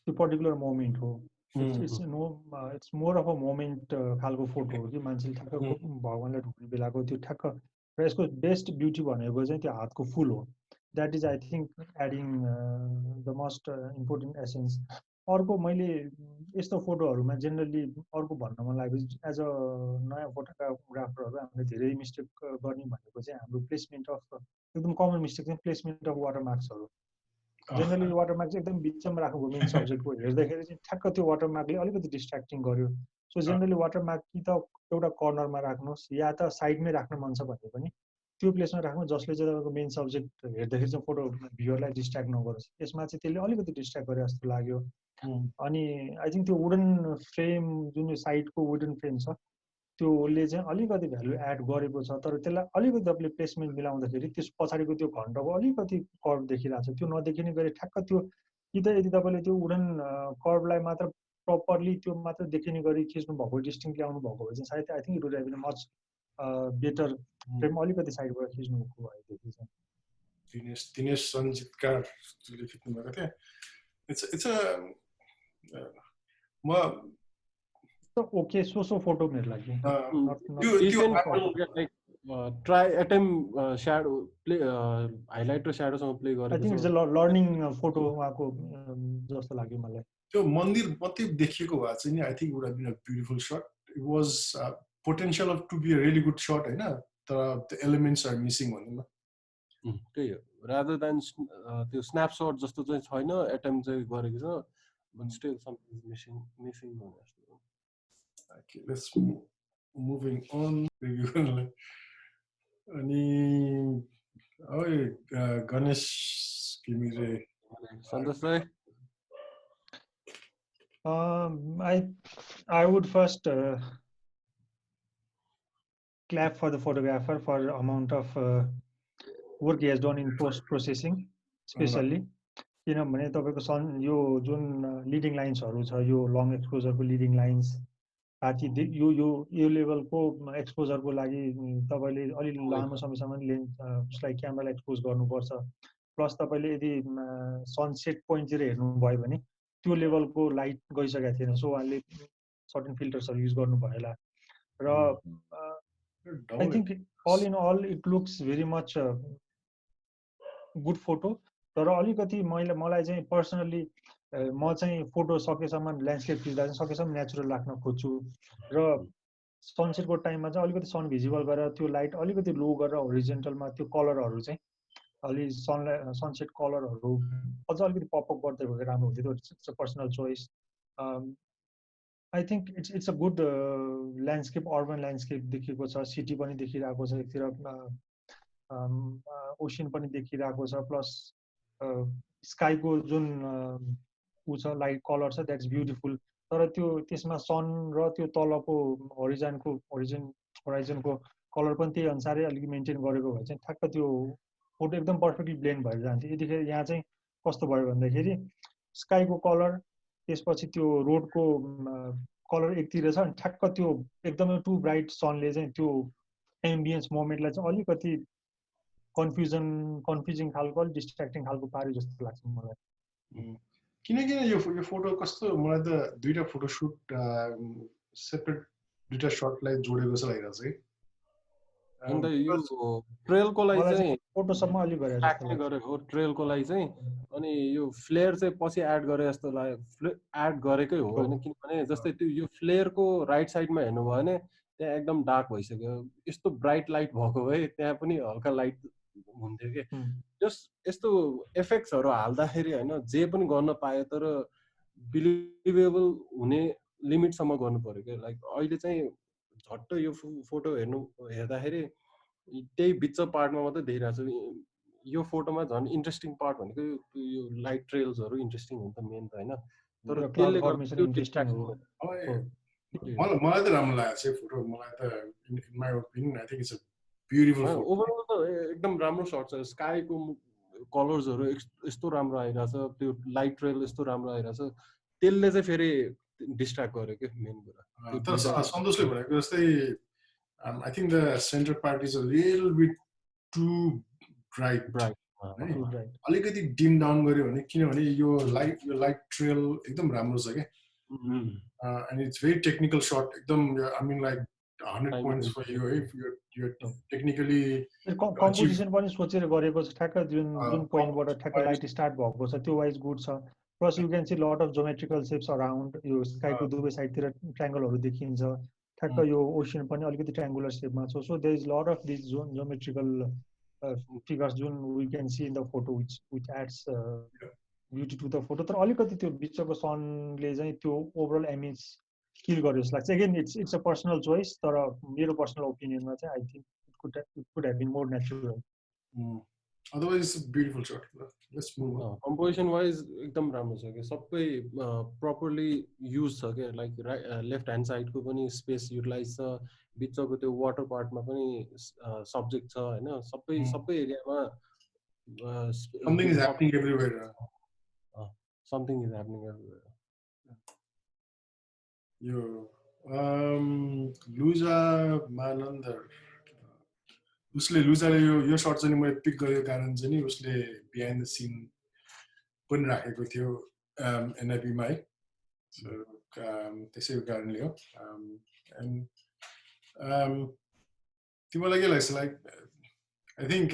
त्यो पर्टिकुलर मोमेन्ट हो it's more of a moment खालको फोटो हो कि मान्छेले ठ्याक्क भगवान्लाई ढोक्ने बेलाको त्यो ठ्याक्क र यसको बेस्ट ब्युटी भनेको चाहिँ त्यो हातको फुल हो that is I think adding the most important essence अर्को मैले यस्तो फोटोहरूमा जेनरली अर्को भन्न मन लागेको एज अ नयाँ फोटोग्राफरहरू हामीले धेरै मिस्टेक गर्ने भनेको चाहिँ हाम्रो प्लेसमेन्ट अफ एकदम कमन मिस्टेक चाहिँ प्लेसमेन्ट अफ वाटरमार्क्सहरू जेनरली वाटरमार्क चाहिँ एकदम बिचमा राख्नुको मेन सब्जेक्टको हेर्दाखेरि चाहिँ ठ्याक्क त्यो वाटरमार्कले अलिकति डिस्ट्र्याक्टिङ गर्यो सो जेनरली वाटरमार्क कि त एउटा कर्नरमा राख्नुहोस् या त साइडमै राख्न मन छ भने पनि त्यो प्लेसमा राख्नु जसले चाहिँ तपाईँको मेन सब्जेक्ट हेर्दाखेरि चाहिँ फोटो भ्युअरलाई डिस्ट्र्याक्ट नगरोस् यसमा चाहिँ त्यसले अलिकति डिस्ट्र्याक्ट गरे जस्तो लाग्यो अनि आई थिङ्क त्यो वुडन फ्रेम जुन साइडको वुडन फ्रेम छ त्योले चाहिँ अलिकति भ्यालु एड गरेको छ तर त्यसलाई अलिकति तपाईँले प्लेसमेन्ट मिलाउँदाखेरि त्यस पछाडिको त्यो घन्टाको अलिकति कर्भ देखिरहेको छ त्यो नदेखिने गरी ठ्याक्क त्यो कि त यदि तपाईँले त्यो वुडन कर्भलाई मात्र प्रपरली त्यो मात्र देखिने गरी खिच्नु भएको डिस्टिङ ल्याउनु भएको भए चाहिँ सायद I think it would have been much better frame अलिकति साइडबाट खिच्नु भएदेखि चाहिँ दिनेश सञ्जितकारले खिच्नु भएको थियो इट्स म ओके सो फोटो मेरो लागि try attempt shadow play highlight र स्याडोसँग प्ले गरेको I think it's a learning photo उहाँको जस्तो लाग्यो मलाई त्यो मन्दिर मात्रै देखिएको भए चाहिँ नि I think would have been a beautiful shot it was potential of to be a really good shot होइन तर द एलिमेन्ट्स आर मिसिङ भनौँ न त्यही हो रादर देन त्यो स्न्यापसट जस्तो चाहिँ छैन एटेम्प चाहिँ गरेको छ बट स्टिल समथिङ मिसिङ भने जस्तो Okay, let's moving on. अनि गणेश घिमिरे सन्तोष भाइ I would first clap for the photographer for the amount of work he has done in post-processing, especially. किनभने तपाईँको यो जुन लिडिङ लाइन्सहरू छ यो लङ एक्सपोजरको लिडिङ लाइन्स ताकि यो लेभलको एक्सपोजरको लागि तपाईँले अलि लामो समयसम्म लेन्स उसलाई क्यामेरालाई एक्सपोज गर्नुपर्छ प्लस तपाईँले यदि सनसेट पोइन्टतिर हेर्नुभयो भने त्यो लेभलको लाइट गइसकेको थिएन सो उहाँले सर्टेन फिल्टर्सहरू युज गर्नु भएला र I think all in all it looks very much good photo तर अलिकति मलाई चाहिँ पर्सनली म चाहिँ फोटो सकेसम्म ल्यान्डस्केप खिच्दा चाहिँ सकेसम्म नेचुरल राख्न खोज्छु र सनसेटको टाइममा चाहिँ अलिकति सन भिजिबल गरेर त्यो लाइट अलिकति लो गरेर होरिजेन्टलमा त्यो कलरहरू चाहिँ अलि सनसेट कलरहरू अझ अलिकति पपअप गर्दै भएको राम्रो हुन्थ्यो it's a personal choice I think it's a good landscape urban landscape देखिएको छ सिटी पनि देखिरहेको छ एकतिर ओसियन पनि देखिरहेको छ प्लस स्काईको जुन ऊ छ लाइट कलर छ द्याट्स ब्युटिफुल तर त्यसमा सन र त्यो तलको होराइजनको कलर पनि त्यही अनुसारै अलिकति मेन्टेन गरेको भए चाहिँ ठ्याक्क त्यो फोटो एकदम पर्फेक्टली ब्लेन्ड भएर जान्थ्यो। यतिखेर यहाँ चाहिँ कस्तो भयो भन्दाखेरि स्काईको कलर त्यसपछि त्यो रोडको कलर एकतिर छ अनि ठ्याक्क त्यो एकदमै टु ब्राइट सनले चाहिँ त्यो एम्बियन्स मोमेन्टलाई चाहिँ अलिकति कन्फ्युजिङ खालको अलिक डिस्ट्र्याक्टिङ खालको पार्यो जस्तो लाग्छ मलाई। किनकि यो फोटो कस्तो मलाई त दुईटा फोटोसुट सेपरेट दुईटा सर्टलाई जोडेको जस्तो लागिरहेको छ कि अन्त यो ट्रेलको लागि चाहिँ फोटोसपमा अलि गरेको ट्रेलको लागि चाहिँ अनि यो फ्लेयर चाहिँ पछि एड गरे जस्तो लाग्यो एड गरेकै हो होइन किनभने जस्तै त्यो यो फ्लेयरको राइट साइडमा हेर्नुभयो भने त्यहाँ एकदम डार्क भइसक्यो यस्तो ब्राइट लाइट भएको भए त्यहाँ पनि हल्का लाइट हुन्थ्यो कि जस्ट यस्तो इफेक्ट्सहरू हाल्दाखेरि होइन जे पनि गर्न पायो तर बिलिभेबल हुने लिमिटसम्म गर्नु पर्यो क्या लाइक अहिले चाहिँ झट्ट यो फोटो हेर्दाखेरि त्यही बिच पार्टमा मात्रै देखिरहेको छ यो फोटोमा झन् इन्ट्रेस्टिङ पार्ट भनेको यो लाइट ट्रेल्सहरू इन्ट्रेस्टिङ हुन्छ मेन त होइन तर त्यसले गर्दा मलाई त राम्रो लागेको छ फोटो मलाई त in my opinion I think it's a beautiful overall त एकदम राम्रो सर्ट छ स्काईको कलर्सहरू यस्तो राम्रो आइरहेछ त्यो लाइट ट्रेल यस्तो राम्रो आइरहेछ त्यसले चाहिँ फेरि डिस्ट्र्याक्ट गर्यो क्या मेन कुरा तर सन्तोषले भनेको जस्तै I think the center part is a little bit too bright. अलिकति डिम डाउन गर्यो भने किनभने यो लाइट ट्रेल एकदम राम्रो छ क्या and it's very technical shot एकदम I mean like 100 points for you if you're technically composition पनि सोचेर गरेको छ ठ्याक्क जुन पोइन्टबाट ठ्याक्क लाइट स्टार्ट भएको छ त्यो वाइज गुड छ plus you can see lot of geometrical shapes around यो स्काईको दुवै साइडतिर ट्रायङ्गलहरू देखिन्छ ठ्याक्क यो ओसियन पनि अलिकति ट्रायङ्गुलर सेपमा छ so there is lot of this geometrical figures जुन we can see in the photo which adds beauty to the photo तर अलिकति त्यो बिचको सनले चाहिँ त्यो ओभरअल इमेज किल गर्यो जस्तो लाग्छ again it's a personal choice तर मेरो पर्सनल ओपिनियनमा चाहिँ I think it could have been more natural otherwise it's a beautiful shot. Let's move on. Composition wise एकदम राम्रो छ के सबै properly use छ के लाइक लेफ्ट ह्यान्ड साइडको पनि स्पेस युटिलाइज छ बिचको त्यो वाटर पार्टमा पनि सब्जेक्ट छ हैन सबै एरियामा something is happening everywhere. Something is happening everywhere. यो लुजा मानन्दर उसले लुजाले यो सर्ट चाहिँ मैले पिक गरेको कारण चाहिँ नि उसले बिहाइन्ड द सिन पनि राखेको थियो एनआइपीमा है त्यसैको कारणले हो एन्ड तिमीलाई के लाग्छ like I think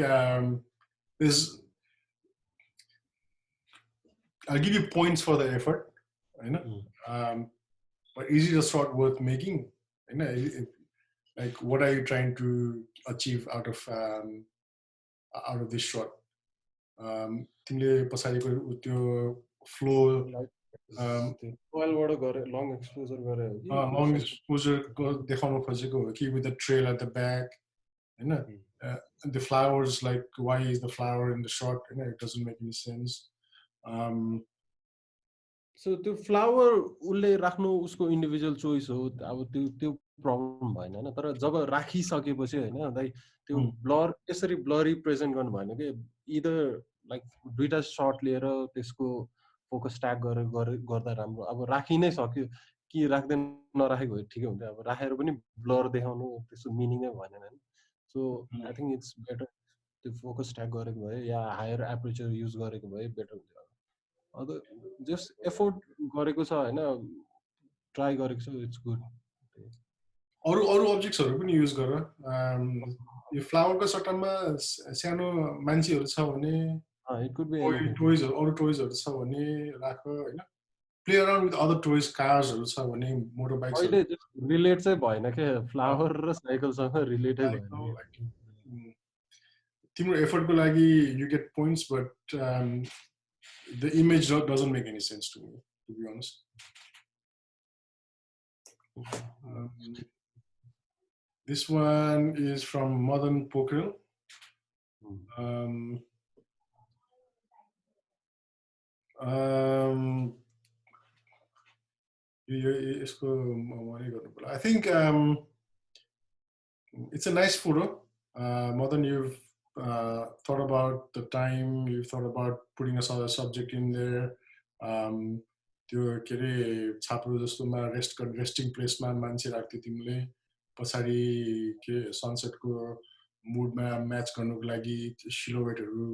I'll give you points for the effort but is it a shot worth making like what are you trying to achieve out of this shot तिमीले पछाडिको त्यो फ्लो ओइलबाट गरे लङ एक्सपोजर गरे लङ एक्सपोजर देखाउन खोजेको हो कि with the trail at the back हैन the flowers like why is the flower in the shot हैन it doesn't make any sense so त्यो फ्लावर उसले राख्नु उसको इन्डिभिजुअल चोइस हो अब त्यो प्रब्लम भएन हैन तर जब राखिसकेपछि हैन दाइ त्यो ब्लर यसरी ब्लरी प्रेजेन्ट गर्नु भएन के इदर लाइक दुईटा शट लिएर त्यसको फोकस ट्याग गर्दा राम्रो अब राखि नै सक्यो कि राख्दै नराखेको भए ठिकै हुन्थ्यो अब राखेर पनि ब्लर देखाउनु त्यसको मिनिङ नै भएन हैन so I think it's better त्यो फोकस ट्याग गरेको भए या हायर एपरेचर युज गरेको भए बेटर हुन्थ्यो अब जस्ट एफोर्ट गरेको छ हैन ट्राई गरेको छ इट्स गुड अरु अब्जेक्ट्सहरु पनि युज गर यो फ्लावरको सट्टामा सानो मान्छेहरु छ भने इट कुड बी अरु टोयजहरु छ भने राख हैन प्ले अराउन्ड विथ अदर टोयज कार्सहरु छ भने मोटरबाइक्स अहिले रिलेट चाहिँ भएन के फ्लावर र साइकलसँग रिलेटै भएन तिम्रो एफर्टको लागि you get points but the image doesn't make any sense to me, to be honest. This one is from Madan Pokrel. I think It's a nice photo. More than you've thought about the time, you've thought about putting a subject in there. त्यो के अरे छाप्रो जस्तोमा रेस्टिङ प्लेसमा मान्छे राख्थ्यो तिमीले पछाडि के सनसेटको मुडमा म्याच गर्नुको लागि सिलोवेटहरू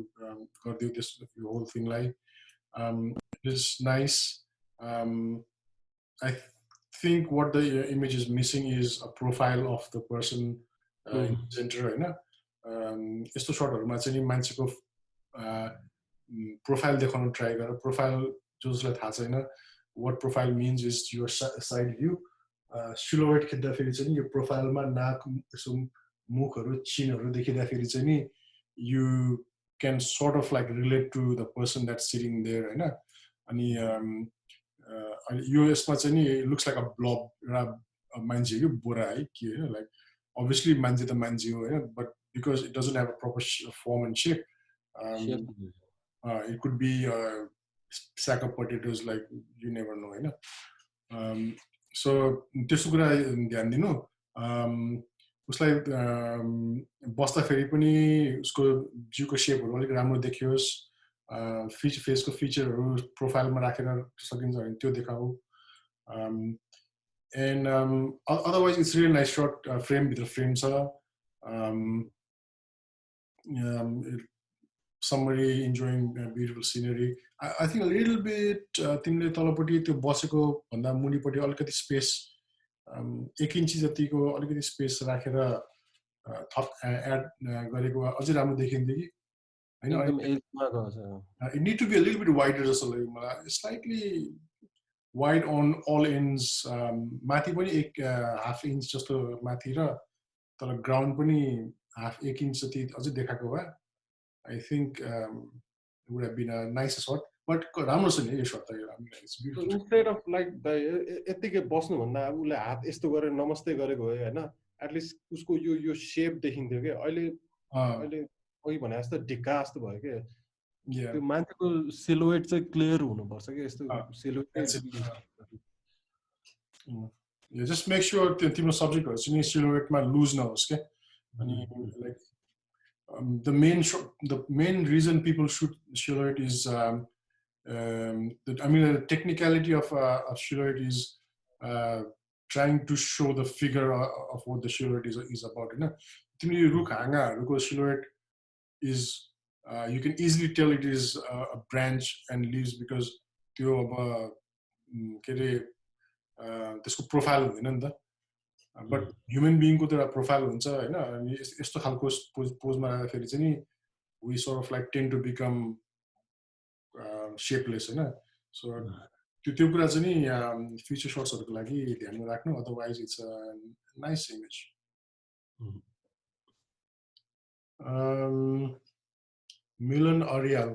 गरिदियो त्यस होल थिङलाई it is nice I think what the image is missing is a profile of the person in the center होइन यस्तो सर्टहरुमा चाहिँ नि मान्छेको प्रोफाइल देखाउन ट्राई गर प्रोफाइल जसलाई थाहा छैन what profile means is your side view silhouette खिच्दाखेरि चाहिँ नि यो प्रोफाइलमा नाक यसो मुखहरु चिनहरु देखिदाखेरि चाहिँ नि you can sort of like relate to the person that's sitting there हैन अनि यो यसमा चाहिँ नि looks like a blob एउटा मान्छे हो बोरा है के हैन like obviously मान्छे त मान्छे हो हैन but because it doesn't have a proper form and shape it could be a sack of potatoes like you never know हैन so त्यसो कुरा ध्यान दिनु उसलाई बस्दा फेरि पनि उसको जिउको शेपहरु अलिक राम्रो देखियोस् फेसको फिचरहरु प्रोफाइलमा राखेर सकिन्छ भने त्यो देखाऊ and otherwise it's really nice shot frame भित्र फ्रेम छ somebody enjoying beautiful scenery I think a little bit तिमीले तलपट्टि त्यो बसेको भन्दा मुनिपट्टि अलिकति स्पेस 1 इन्ची जतिको अलिकति स्पेस राखेर थप एड गरेको अझै राम्रो देखिन्थ्यो कि हैन it need to be a little bit wider जस्तो लाग्यो मलाई slightly wide on all ends माथि पनि 1/2 inch जस्तो माथि र तर ग्राउन्ड पनि 1/2 inch जति अझै देखाएको भए I think it would have been a nice shot but राम्रो छ नि यो शट त it's beautiful instead of like यतिकै बस्नु भन्दा अब उले हात यस्तो गरेर नमस्ते गरेको हो हैन एटलिस्ट उसको यो शेप देखिन्थ्यो के अहिले कोही भने जस्तो ढिक्का जस्तो भयो के त्यो मान्छेको सिलुएट चाहिँ क्लियर हुनुपर्छ के यस्तो सिलुएट just make sure तिम्रो सब्जेक्टहरु चाहिँ सिलुएटमा लुज नहोस् के अनि like the main reason people shoot silhouette is I mean the technicality of silhouette is trying to show the figure of what the silhouette is about you know तिमीले रुख हाँगाहरुको silhouette is you can easily tell it is a branch and leaves because त्यो अब के रे त्यसको प्रोफाइल हुँदैन नि त but human being को त एउटा प्रोफाइल हुन्छ हैन अनि यस्तो खालको पोजमा राख्दाखेरि चाहिँ नि we sort of like tend to become shapeless हैन so त्यो कुरा चाहिँ नि फ्युचर शट्सहरुको लागि ध्यानमा राख्नु otherwise it's a nice image Milan Arial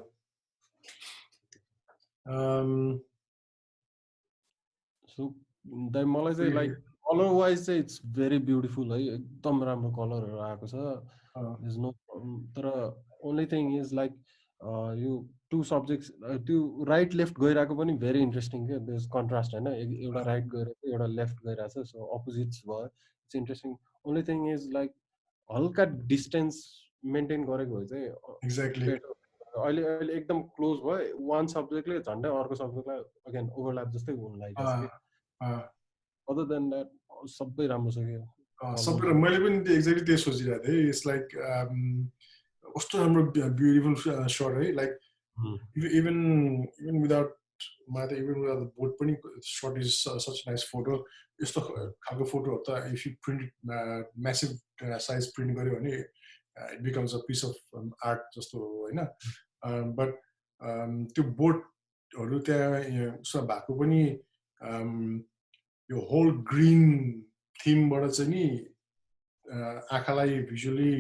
so the मलाई चाहिँ like color wise it's very beautiful है एकदम राम्रो कलरहरु आएको छ there's no तर only thing is like you two subjects त्यो right left गइराको पनि very interesting के there's contrast हैन एउटा right गइराको एउटा left गइराछ so opposites भयो it's interesting only thing is like हल्का distance maintain गरेको भए चाहिँ exactly अहिले एकदम क्लोज भयो one सब्जेक्टले झन्डै अर्को सब्जेक्टलाई अगेन ओभरल्याप जस्तै हुन लागिरहेछ के other than that सबै राम्रो छ के सबै मैले पनि त्यो एक्ज्याक्टली त्यही सोचिरहेको थिएँ इट्स लाइक कस्तो राम्रो ब्युटिफुल शट है like even without the board पनि shot is such nice photo यस्तो खालको फोटोहरु त if you print massive size print गर्यो भने it becomes a piece of art जस्तो हो हैन बट त्यो बोर्डहरु त्यहाँ उसमा भएको पनि यो होल ग्रीन थीमबाट चाहिँ नि आँखालाई भिजुअली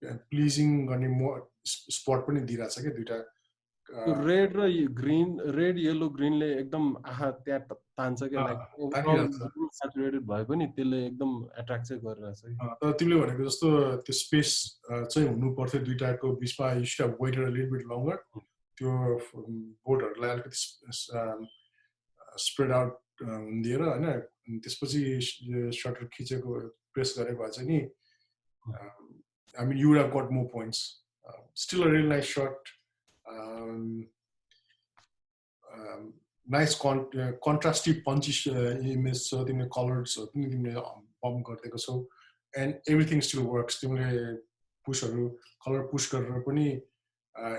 प्लिजिङ गर्ने स्पट पनि दिइराछ के दुईटा रेड र ग्रीन रेड येलो ग्रीनले एकदम आँखा त्यहाँ तान्छ के लाइक स्याचुरेटेड भए पनि त्यसले एकदम एट्र्याक्ट चाहिँ गरिरहेछ तर तिमीले भनेको जस्तो त्यो स्पेस चाहिँ हुनु पर्थ्यो दुईटाको बिचमा you should have waited a little bit longer त्यो बोर्डहरुलाई अलिकति स्प्रेड आउट दिएर हैन त्यसपछि शटर खिचेको प्रेस गरेको भए चाहिँ नि I mean, you would have got more points. Still a really nice shot. Nice contrasty punchy image, so the colors, so pump गरिदिएको छौ, and everything still works. तिमीले pushहरू color push गरेर पनि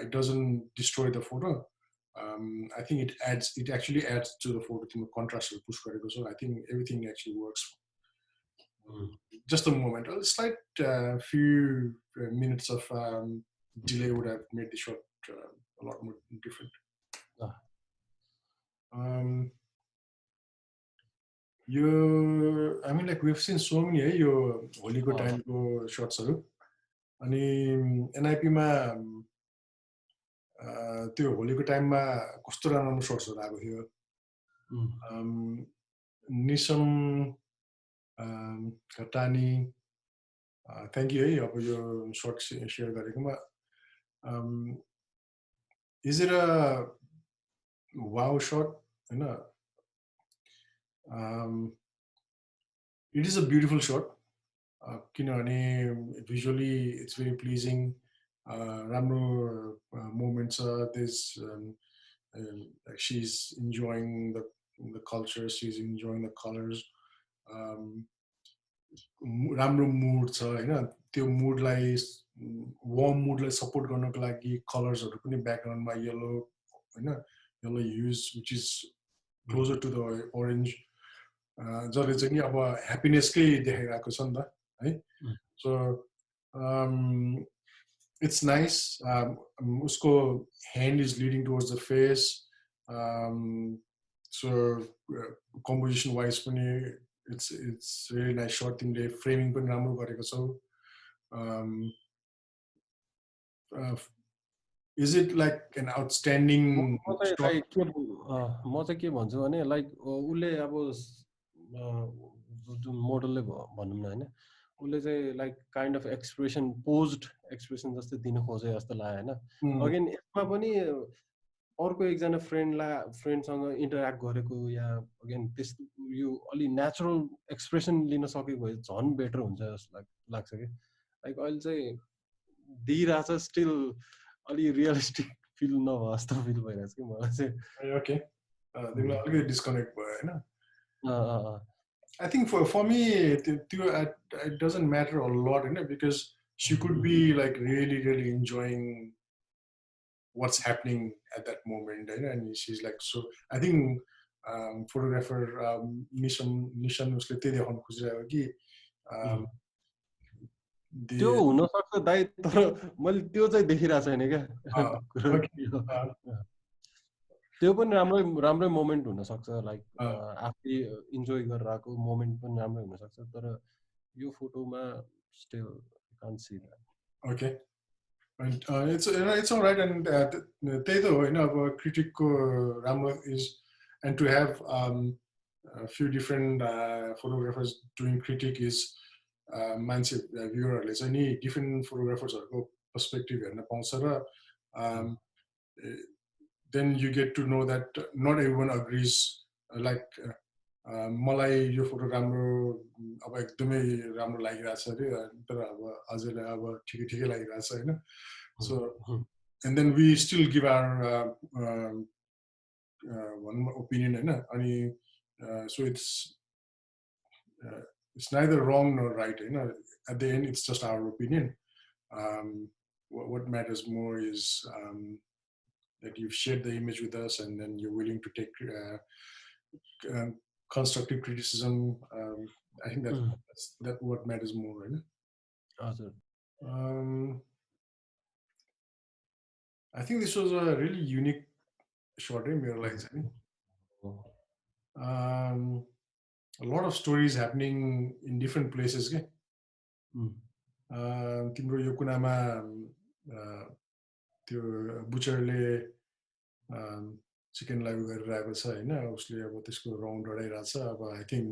it doesn't destroy the photo. I think it actually adds to the photo. तिम्रो contrast push गरेको छौ. I think everything actually works. Just a moment, a slight few minutes of delay would have made the shot a lot more different. I mean, like we've seen so many your Holy Go time go shots. Ani NIP ma त्यो होलीको टाइममा कस्तो राम्रो सर्ट्सहरु आएको थियो. निसम घटानी थ्यांक यू है अब यो सर्ट शेयर गरेकोमा. Is it a wow shot हैन? It is a beautiful shot किनभने भिजुअली इट्स भेरी प्लिजिङ. राम्रो मोमेन्ट छ. She's enjoying the culture, she's enjoying the colors. राम्रो मुड छ हैन? त्यो मुडलाई वार्म मुडलाई सपोर्ट गर्नको लागि कलर्सहरु पनि ब्याकग्राउन्डमा येलो हैन, yellow huge which is closer to the orange, जसले चाहिँ नि अब ह्याप्पिनेसकै देखाइरहेको छ नि त है. So it's nice. Usko hand is leading towards the face. So composition wise pani it's really nice shot. Timle framing pani राम्रो गरेको छौ. Is it like an outstanding shot? म चाहिँ के भन्छु भने लाइक उले अब जुन मोडलले भनौँ न हैन, उले चाहिँ like kind of expression posed expression जस्तै दिन खोजे जस्तो लाग्यो हैन. अगेन यसमा पनि अर्को एकजना फ्रेन्डसँग इन्टरेक्ट गरेको या अगेन त्यस्तो यो अलि नेचुरल एक्सप्रेसन लिन सकेको भए झन् बेटर हुन्छ जस्तो लाग्छ कि. लाइक अहिले चाहिँ दिइरहेछ स्टिल अलि रियलिस्टिक फिल नभए जस्तो फिल भइरहेछ कि मलाई चाहिँ. ओके, तिमीलाई अलिकति डिस्कनेक्ट भयो हैन? I think for me it doesn't matter a lot, you know, because she could be like really enjoying what's happening at that moment, you know, and she's like, so I think photographer Nishan उसले त्यही देखाउन खोजिरहेको कि त्यो हुन सक्छ दाइ, तर मैले त्यो चाहिँ देखिरहेको छैन क्या. त्यो पनि राम्रै मोमेन्ट हुन सक्छ. लाइक आफै इन्जोय गरेर आएको मोमेन्ट पनि राम्रै हुन सक्छ, तर यो फोटोमा still can't see that. Okay, it's all right. And त्यही त हो हैन, अब क्रिटिकको राम्रो is and to have a few different photographers doing critique is मान्छे भ्युअरहरूले चाहिँ नि डिफ्रेन्ट फोटोग्राफर्सहरूको पर्सपेक्टिभ हेर्न पाउँछ र then you get to know that not everyone agrees. Like मलाई यो फोटो राम्रो अब एकदमै राम्रो लागिरहेछ अरे, तर अब अझैलाई अब ठिकै लागिरहेछ हैन. So and then we still give our one opinion हैन. अनि so it's neither wrong nor right, you know. At the end it's just our opinion. What matters more is that you've shared the image with us and then you're willing to take constructive criticism. I think that's what matters more, right? Awesome. I think this was a really unique shot in मेरो लागि चाहिँ. A lot of stories happening in different places के. तिम्रो यो कुनामा त्यो बुचरले चिकनलाई गरिरहेको छ हैन, उसले अब त्यसको राउन्ड लडाइरहेछ. अब I think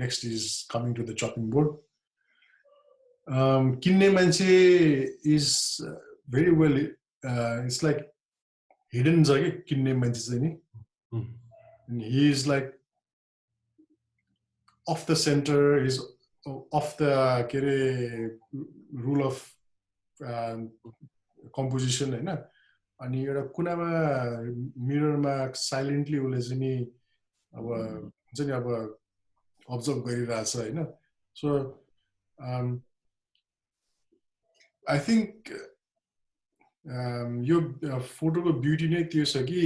next is coming to the chopping board. किन्ने मान्छे is very well, it's like hidden छ कि किन्ने मान्छे चाहिँ नि. He is like off the center, is of the के अरे रुल अफ कम्पोजिसन होइन अनि एउटा कुनामा मिररमा साइलेन्टली उसले चाहिँ नि अब हुन्छ नि अब अब्जर्भ गरिरहेछ होइन सो आई थिङ्क यो फोटोको ब्युटी नै त्यो छ कि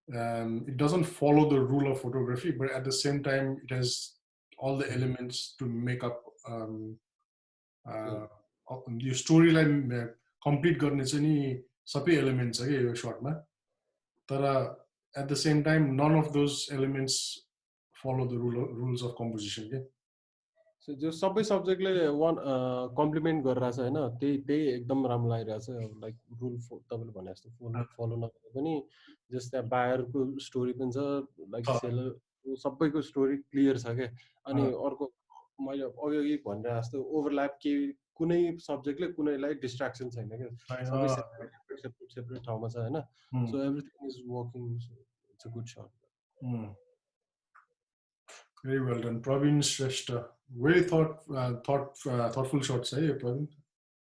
it doesn't follow the rule of photography, but at the same time, it has all the elements to make up यो storyline complete गर्ने चाहिँ नि सबै एलिमेन्ट छ कि यो सर्टमा तर at the same time, none of those elements follow the rules of composition के सो जो सबै सब्जेक्टले वान कम्प्लिमेन्ट गरिरहेछ होइन त्यही एकदम राम्रो लागिरहेछ लाइक रुल तपाईँले भने जस्तो फलो नगरे पनि जस्तै त्यहाँ बायरको स्टोरी पनि छ लाइक सेलर सबैको स्टोरी क्लियर छ क्या अनि अर्को मैले अघि भनेर जस्तो ओभरल्याप केही कुनै सब्जेक्टले कुनैलाई डिस्ट्राक्सन छैन क्या सबै सेपरेट ठाउँमा छ होइन so everything is working it's a good shot Very well done, Praveen Shrestha. Very thoughtful shots, eh, Praveen?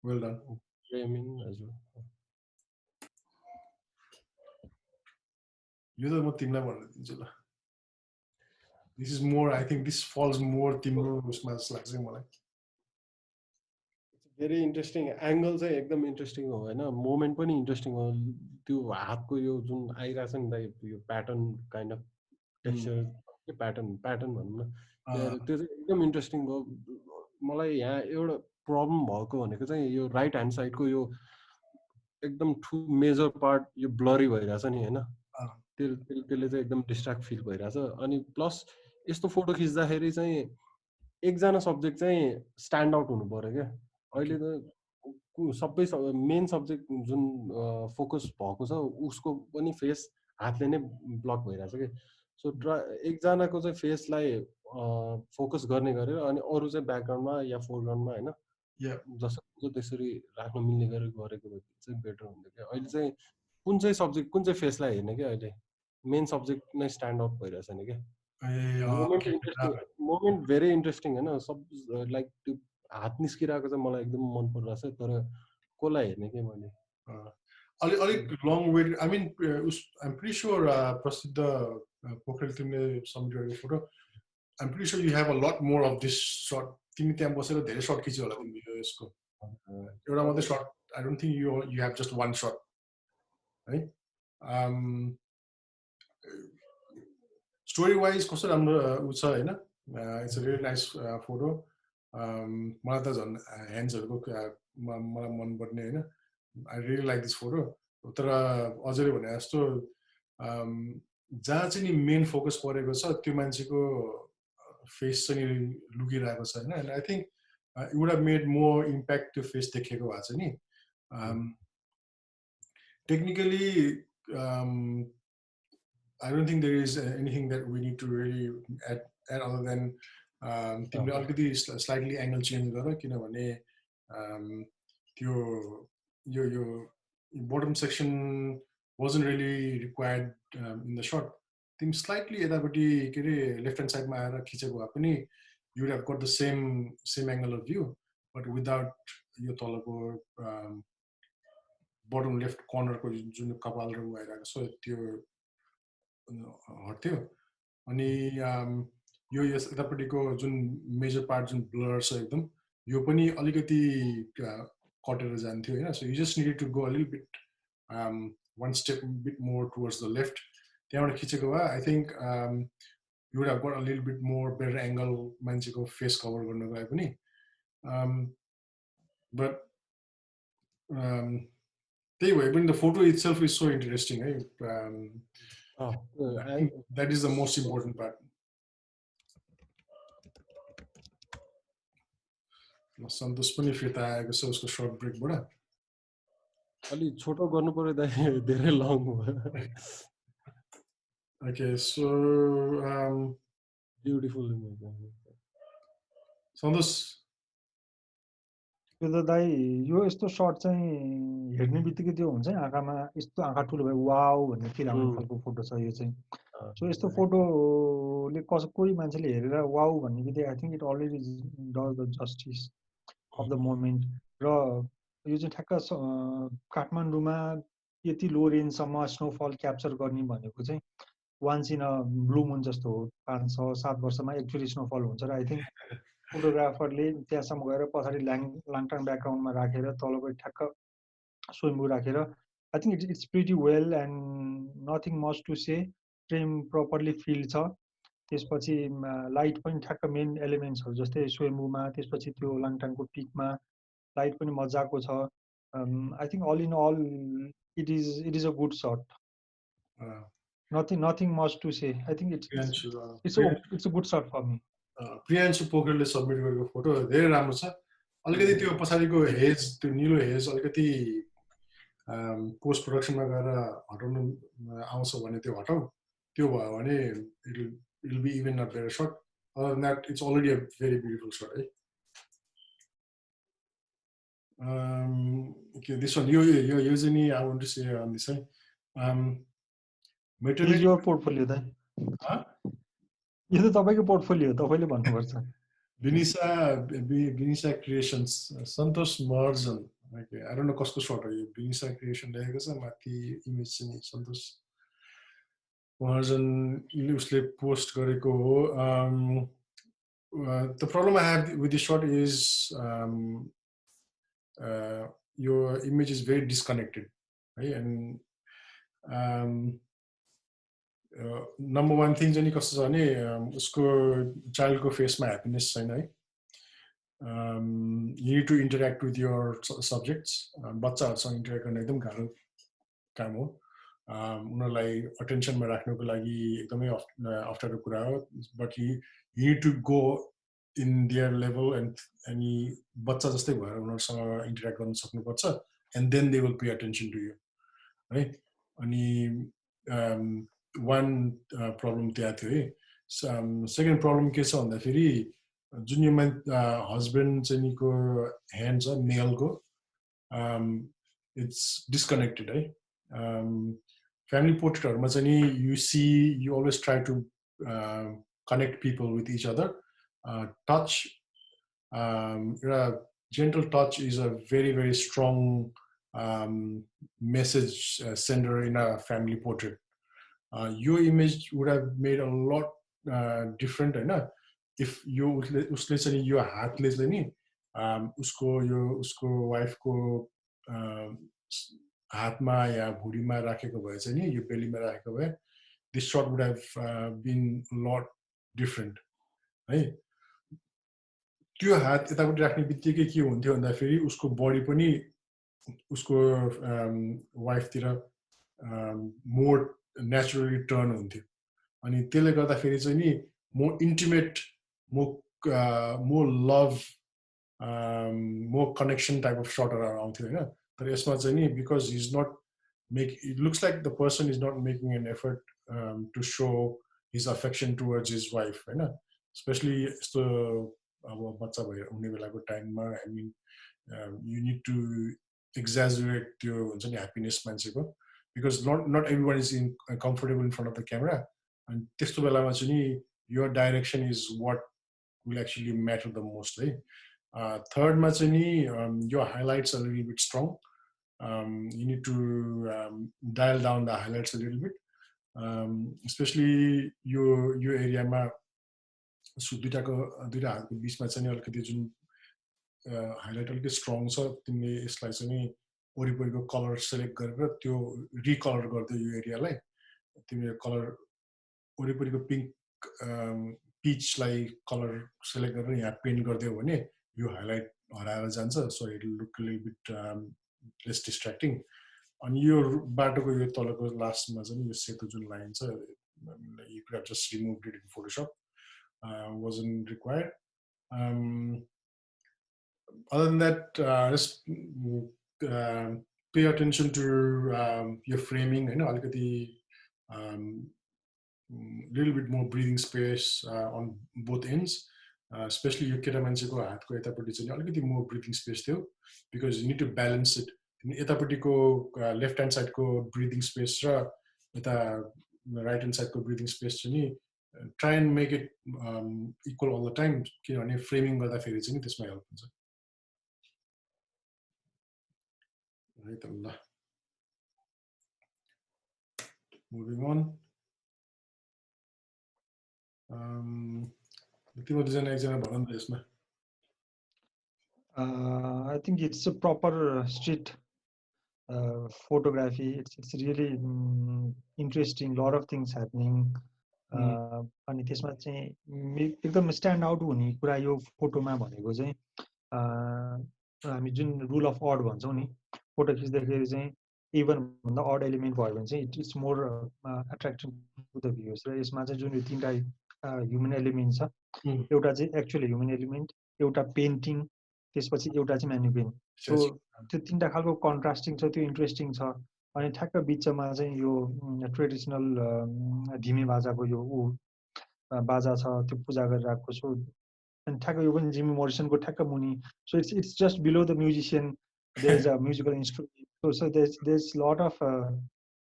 Well done. Framing as well. You know what this is more. I think this falls more timber smells like same like. Very interesting angle चाहिँ एकदम इन्ट्रेस्टिङ हो हैन मोमेन्ट पनि इन्ट्रेस्टिङ हो त्यो हातको यो जुन आइराछ नि दाइ यो प्याटर्न काइन्ड अफ टेक्सचर के प्याटर्न भनौँ न त्यो चाहिँ एकदम इन्ट्रेस्टिङ भयो मलाई यहाँ एउटा प्रब्लम भएको भनेको चाहिँ यो राइट ह्यान्ड साइडको यो एकदम मेजर पार्ट यो ब्लरी भइरहेछ नि हैन त्यसले चाहिँ एकदम डिस्ट्र्याक्ट फिल भइरहेछ अनि प्लस यस्तो फोटो खिच्दाखेरि चाहिँ एकजना सब्जेक्ट चाहिँ स्ट्यान्ड आउट हुनु पर्यो क्या अहिले त सबै मेन सब्जेक्ट जुन फोकस भएको छ उसको पनि फेस हातले नै ब्लक भइरहेछ कि सो एकजनाको चाहिँ फेसलाई फोकस गर्ने गरेर अनि अरू चाहिँ ब्याकग्राउन्डमा या फोरग्राउन्डमा होइन जसको त्यसरी राख्न मिल्ने गरेर गरेको भए चाहिँ बेटर हुन्थ्यो क्या अहिले चाहिँ कुन चाहिँ सब्जेक्ट कुन चाहिँ फेसलाई हेर्ने क्या अहिले मेन सब्जेक्ट नै स्ट्यान्ड आउट भइरहेछ नि क्या मोमेन्ट भेरी इन्ट्रेस्टिङ होइन सब लाइक त्यो हात निस्किरहेको चाहिँ मलाई एकदम मन परिरहेछ तर कसलाई हेर्ने के मैले अलिक long wait I mean I'm pretty sure Prasiddha Pokharel तिमीले सबमिट गरेको photo I'm pretty sure you have a lot more of this shot तिमी त्यहाँ बसेर धेरै सर्ट खिच्यो होला तिमीले यसको एउटा मात्रै shot I don't think you have just one shot है स्टोरी वाइज कस्तो राम्रो उ छ होइन it's a very nice photo मलाई त झन् ह्यान्ड्सहरूको मलाई मनपर्ने होइन I really like this photo तर अझैले भने जस्तो जहाँ चाहिँ नि मेन फोकस परेको छ त्यो मान्छेको फेस चाहिँ लुकिरहेको छ होइन and I think it would have made more impact त्यो फेस देखेको भएको छ नि technically I don't think there is anything that we need to really add other than तिमीले अलिकति स्लाइटली एङ्गल चेन्ज गर किनभने त्यो यो bottom section wasn't really required in the shot. तिमी स्लाइटली यतापट्टि के अरे लेफ्ट ह्यान्ड साइडमा आएर खिचेको भए पनि you would have got the same angle of view, but without यो तलको बटम लेफ्ट कर्नरको जुन कपाल र आइरहेको छ त्यो हट्थ्यो अनि यो यतापट्टिको जुन मेजर पार्ट जुन ब्लर छ एकदम यो पनि अलिकति कटेर जान्थ्यो होइन so you just needed to go a little bit one step bit more towards the left त्यहाँबाट खिचेको भए I think you would have got a little bit more better angle मान्छेको फेस कभर गर्नको लागि पनि but त्यही भए पनि the photo itself is so interesting है that is the most important part सन्तोष पनि फिर्ता आएको छ उसको सर्ट ब्रेकबाट अलि छोटो गर्नु पर्यो धेरै लङ भयो Okay, so beautiful सन्तोष त्यो त दाइ यो यस्तो सर्ट चाहिँ हेर्ने बित्तिकै त्यो हुन्छ नि आँखामा यस्तो आँखा ठुलो भयो वाउ भन्ने फिल आउने खालको फोटो छ यो चाहिँ सो यस्तो फोटोले कोही मान्छेले हेरेर वाउ भन्ने बित्तिकै I think it already does the justice of the moment र यो चाहिँ ठ्याक्क काठमाडौँमा यति लो रेन्जसम्म स्नोफल क्याप्चर गर्ने भनेको चाहिँ वान्स इन अ ब्लू मुन जस्तो हो 5-6-7 वर्षमा एकचोटि स्नोफल हुन्छ र आई थिङ्क फोटोग्राफरले त्यहाँसम्म गएर पछाडि लाङटाङ ब्याकग्राउन्डमा राखेर तलको ठ्याक्क स्वयम्भू राखेर I think it's pretty well and nothing much to say frame properly fill छ त्यसपछि लाइट पनि ठ्याक्क मेन एलिमेन्ट्सहरू जस्तै स्वयम्भूमा त्यसपछि त्यो लाङटाङको पिकमा लाइट पनि मजाको छ I think all in all it is a good shot nothing much to say I think it's a good start for me Priyanshu पोखरेलले सबमिट गरेको फोटो धेरै राम्रो छ अलिकति त्यो पछाडिको हेज त्यो निलो हेज अलिकति पोस्ट प्रोडक्सनमा गएर हटाउनु आउँछ भने त्यो हटाऊ त्यो भयो भने it will be even a better shot other than that it's already a very beautiful shot है okay this one you usually I want to say on this one is your portfolio then यो त तपाईको पोर्टफोलियो तपाईले भन्नुपर्छ Vinisa Creations Santosh Marjan okay I don't know कसको शट हो यो Vinisa Creation लेखेको छ माथि इमेज चाहिँ Santosh Marjan उसले पोस्ट गरेको हो the problem I have with this shot is your image is very disconnected right and number one thing चाहिँ कस्तो छ भने उसको चाइल्डको फेसमा ह्याप्पिनेस छैन है you need to interact with your subjects बच्चाहरुसँग इन्टरेक्ट गर्न एकदम गाह्रो काम हो उनीहरुलाई अटेन्सनमा राख्नको लागि एकदमै अप्ठ्यारो कुरा हो but you need to go in their level and any बच्चा जस्तै भएर उनीहरुसँग इन्टरेक्ट गर्न सक्नुपर्छ and then they will pay attention to you right अनि one problem त्यहाँ थियो है second problem के छ भन्दा फेरि जुन यो हस्बेन्ड चाहिँ निको ह्यान्ड छ मेलको इट्स डिस्कनेक्टेड है फ्यामिली पोर्ट्रेटहरुमा चाहिँ नि you see you always try to connect people with each other touch एउटा gentle touch is a very very strong message sender in a family portrait यो image would have made a lot different होइन इफ यो उसले चाहिँ यो हातले चाहिँ नि उसको वाइफको हातमा या भुँडीमा राखेको भए चाहिँ नि यो बेलीमा राखेको भए this shot would have been lot different है त्यो हात यतापट्टि राख्ने बित्तिकै के हुन्थ्यो भन्दाखेरि उसको बडी पनि उसको वाइफतिर मोर नेचुरली टर्न हुन्थ्यो अनि त्यसले गर्दाखेरि चाहिँ नि more intimate more love more connection type of सटहरू आउँथ्यो होइन तर यसमा चाहिँ नि because he is not make it looks like the person is not making an effort to show his affection towards his wife होइन स्पेसली यस्तो अब बच्चा भएर हुने बेलाको टाइममा I mean you need to exaggerate त्यो हुन्छ नि ह्याप्पिनेस मान्छेको because not every one is in comfortable in front of the camera अनि त्यस्तो बेलामा चाहिँ नि your direction is what will actually matter the most है थर्डमा चाहिँ नि यो highlights a little bit strong you need to dial down the highlights a little bit specially यो एरियामा दुईटा हातको बिचमा चाहिँ अलिकति जुन हाइलाइट अलिकति स्ट्रङ छ तिमीले यसलाई चाहिँ नि वरिपरिको कलर सेलेक्ट गरेर त्यो रिकलर गर्दै यो एरियालाई तिमीले कलर वरिपरिको पिङ्क पिचलाई कलर सेलेक्ट गरेर यहाँ पेन्ट गरिदियो भने यो हाइलाइट हराएर जान्छ so it look little bit less distracting अनि यो बाटोको यो तलको लास्टमा चाहिँ यो सेतो जुन लाइन छ you could have just removed it in Photoshop wasn't required. Other than that, just pay attention to your framing. You know, little bit more breathing space on both ends. Especially your keta mancheko hatko etapati chai alikati more breathing space थियो because you need to balance it. Etapati ko left hand side ko breathing space ra eta right hand साइडको ब्रिदिङ स्पेस चाहिँ नि try and make it equal all the time, किनभने फ्रेमिङ गर्दाखेरि चाहिँ नि त्यसमा हेल्प हुन्छ है त। ल मुभिङ अन, तिम्रो दुईजना एकजना भन न त यसमा। I think it's a proper street photography. It's really interesting. Lot of things happening. अनि त्यसमा चाहिँ एकदम स्ट्यान्ड आउट हुने कुरा यो फोटोमा भनेको चाहिँ हामी जुन रुल अफ अड भन्छौँ नि, फोटो खिच्दाखेरि चाहिँ इभन भन्दा अड एलिमेन्ट भयो भने चाहिँ it's more attractive to the viewers. र यसमा चाहिँ जुन यो तिनवटा ह्युमन एलिमेन्ट छ, एउटा चाहिँ एक्चुअल ह्युमन एलिमेन्ट, एउटा पेन्टिङ, त्यसपछि एउटा चाहिँ म्यानुपेन। सो त्यो तिनवटा खालको कन्ट्रास्टिङ छ, त्यो इन्ट्रेस्टिङ छ। अनि ठ्याक्क बिचमा चाहिँ यो ट्रेडिसनल धिमे बाजाको यो बाजा छ, त्यो पूजा गरिरहेको छु। अनि ठ्याक्क यो पनि जिमी मोरिसनको ठ्याक्क मुनि। So it's just below the musician there is a musical instrument. So there is lot of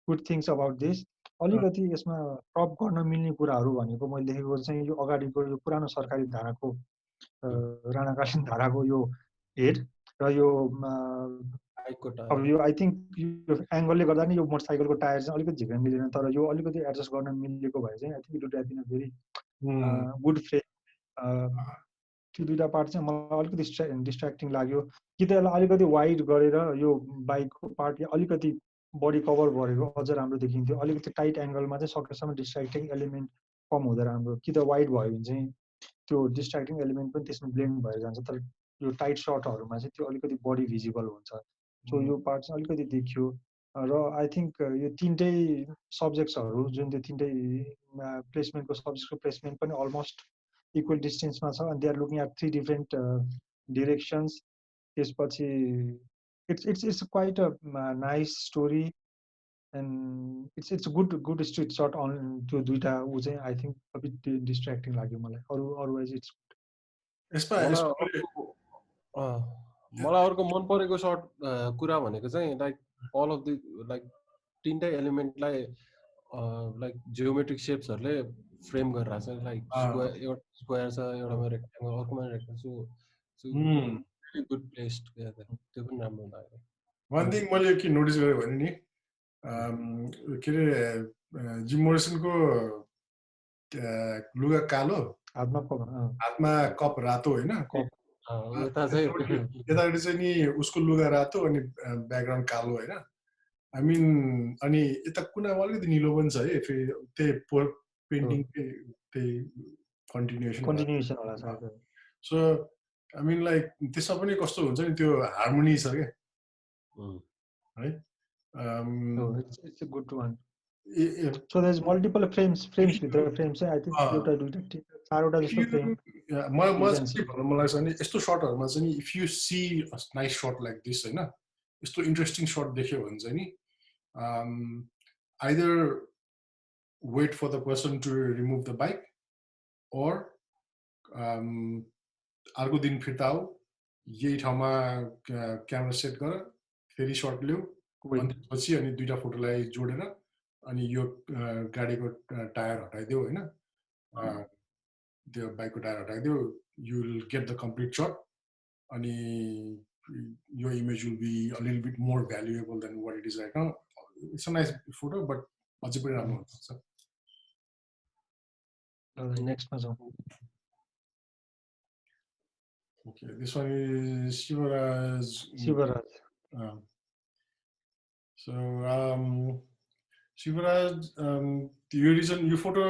good things about this. अलिकति यसमा प्रप गर्न मिल्ने कुराहरू भनेको मैले देखेको चाहिँ यो अगाडिको यो पुरानो सरकारी धाराको राणाकालीन धाराको यो हेड र यो अब यो आई थिङ्क यो एङ्गलले गर्दा नि यो मोटरसाइकलको टायर चाहिँ अलिकति झिक्न मिलेन, तर यो अलिकति एडजस्ट गर्न मिलेको भए चाहिँ I think it would have been a very good frame. त्यो दुईवटा पार्ट चाहिँ मलाई अलिकति डिस्ट्र्याक्टिङ लाग्यो कि त यसलाई अलिकति वाइड गरेर यो बाइकको पार्ट अलिकति बडी कभर गरेको अझ राम्रो देखिन्थ्यो। अलिकति टाइट एङ्गलमा चाहिँ सकेसम्म डिस्ट्र्याक्टिङ एलिमेन्ट कम हुँदा राम्रो, कि त वाइड भयो भने चाहिँ त्यो डिस्ट्र्याक्टिङ एलिमेन्ट पनि त्यसमा ब्लेन्ड भएर जान्छ। तर यो टाइट सर्टहरूमा चाहिँ त्यो अलिकति बडी भिजिबल हुन्छ। सो यो पार्ट चाहिँ अलिकति देखियो। र आई थिङ्क यो तिनटै सब्जेक्ट्सहरू जुन त्यो तिनटै प्लेसमेन्टको सब्जेक्टको प्लेसमेन्ट पनि अलमोस्ट इक्वल डिस्टेन्समा छ। अनि they are looking at 3 different directions. त्यसपछि it's quite a nice story and it's good street shot on त्यो दुईवटा ऊ चाहिँ आई थिङ्क अलिक डिस्ट्र्याक्टिङ लाग्यो मलाई। अरूवाइज इट्स मलाई अर्को मन परेको सर्ट कुरा भनेको चाहिँ like all of the like तिनटै एलिमेन्टलाई लाइक जियोमेट्रिक सेप्सहरूले फ्रेम गरिरहेको छ। लाइक एउटा स्क्वायर छ, एउटामा रेक्टेङ्गल, अर्कोमा रेक्टेङ्गल। सो गुड प्लेस्ड, त्यो पनि राम्रो लाग्यो। वान थिङ मैले के नोटिस गरेँ भने नि के अरे जिम मोरिसनको लुगा कालो, हातमा कप रातो होइन, यतापट्टि चाहिँ नि उसको लुगा रातो अनि ब्याकग्राउन्ड कालो होइन। आई मिन अनि यता कुनामा अलिकति निलो पनि छ है, फेरि त्यही पेन्टिङ त्यही कन्टिन्युएसन होला सायद। सो आई मिन लाइक त्यसमा पनि कस्तो हुन्छ नि त्यो हार्मोनी छ क्या है। It's a good one. So there's multiple frames भित्र फ्रेम चाहिँ आई थिङ्क एउटा दुईटा चारवटा जस्तो फ्रेम। मलाई चाहिँ भन्नु मन लाग्छ नि यस्तो सर्टहरूमा चाहिँ नि if you see nice shot like this होइन, यस्तो इन्ट्रेस्टिङ सर्ट देख्यो भने चाहिँ नि either wait for the person to remove the bike और अर्को दिन फिर्ता आऊ, यही ठाउँमा क्यामेरा सेट गर, फेरि सर्ट ल्याऊ, त्यसपछि अनि दुईवटा फोटोलाई जोडेर अनि यो गाडीको टायर हटाइदेऊ होइन, त्यो बाइकको टायर हटाइदेऊ, you will get the complete shot. अनि यो image will be a little bit more valuable than what it is right now. It's a nice photo but अझै पनि राम्रो हुनसक्छ। नेक्स्टमा जाउँ। Okay, this one is Shivaraj. So Shivaraj, the reason you photo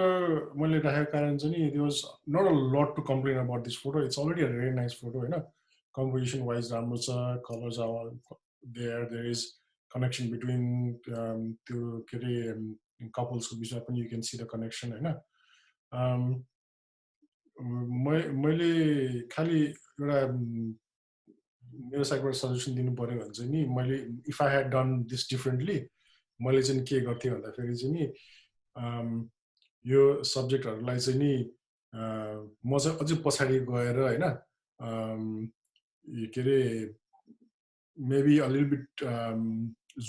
मैले राखेको कारण चाहिँ नि there was not a lot to complain about this photo. It's already a very nice photo होइन, composition wise राम्रो छ, colors are there, there is connection between त्यो के अरे couples को बिचमा पनि you can see the connection होइन। मैले खालि एउटा मेरो साइडबाट सजेसन दिनु पर्यो भने चाहिँ नि मैले if I had done this differently मैले चाहिँ के गर्थेँ भन्दाखेरि चाहिँ नि यो सब्जेक्टहरूलाई चाहिँ नि म चाहिँ अझै पछाडि गएर होइन के अरे maybe a little bit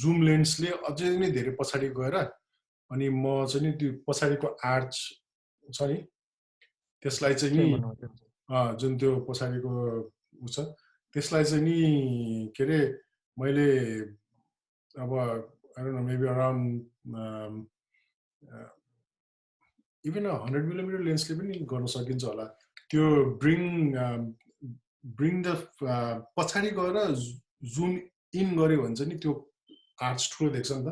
zoom लेन्सले अझै नै धेरै पछाडि गएर अनि म चाहिँ नि त्यो पछाडिको आर्च छ नि त्यसलाई चाहिँ नि जुन त्यो पछाडिको उ छ त्यसलाई चाहिँ नि के अरे मैले अब I don't know maybe around even a 100mm लेन्सले पनि गर्न सकिन्छ होला त्यो bring the पछाडि गएर zoom in गर्यो भने चाहिँ नि त्यो आर्च ठुलो देख्छ नि त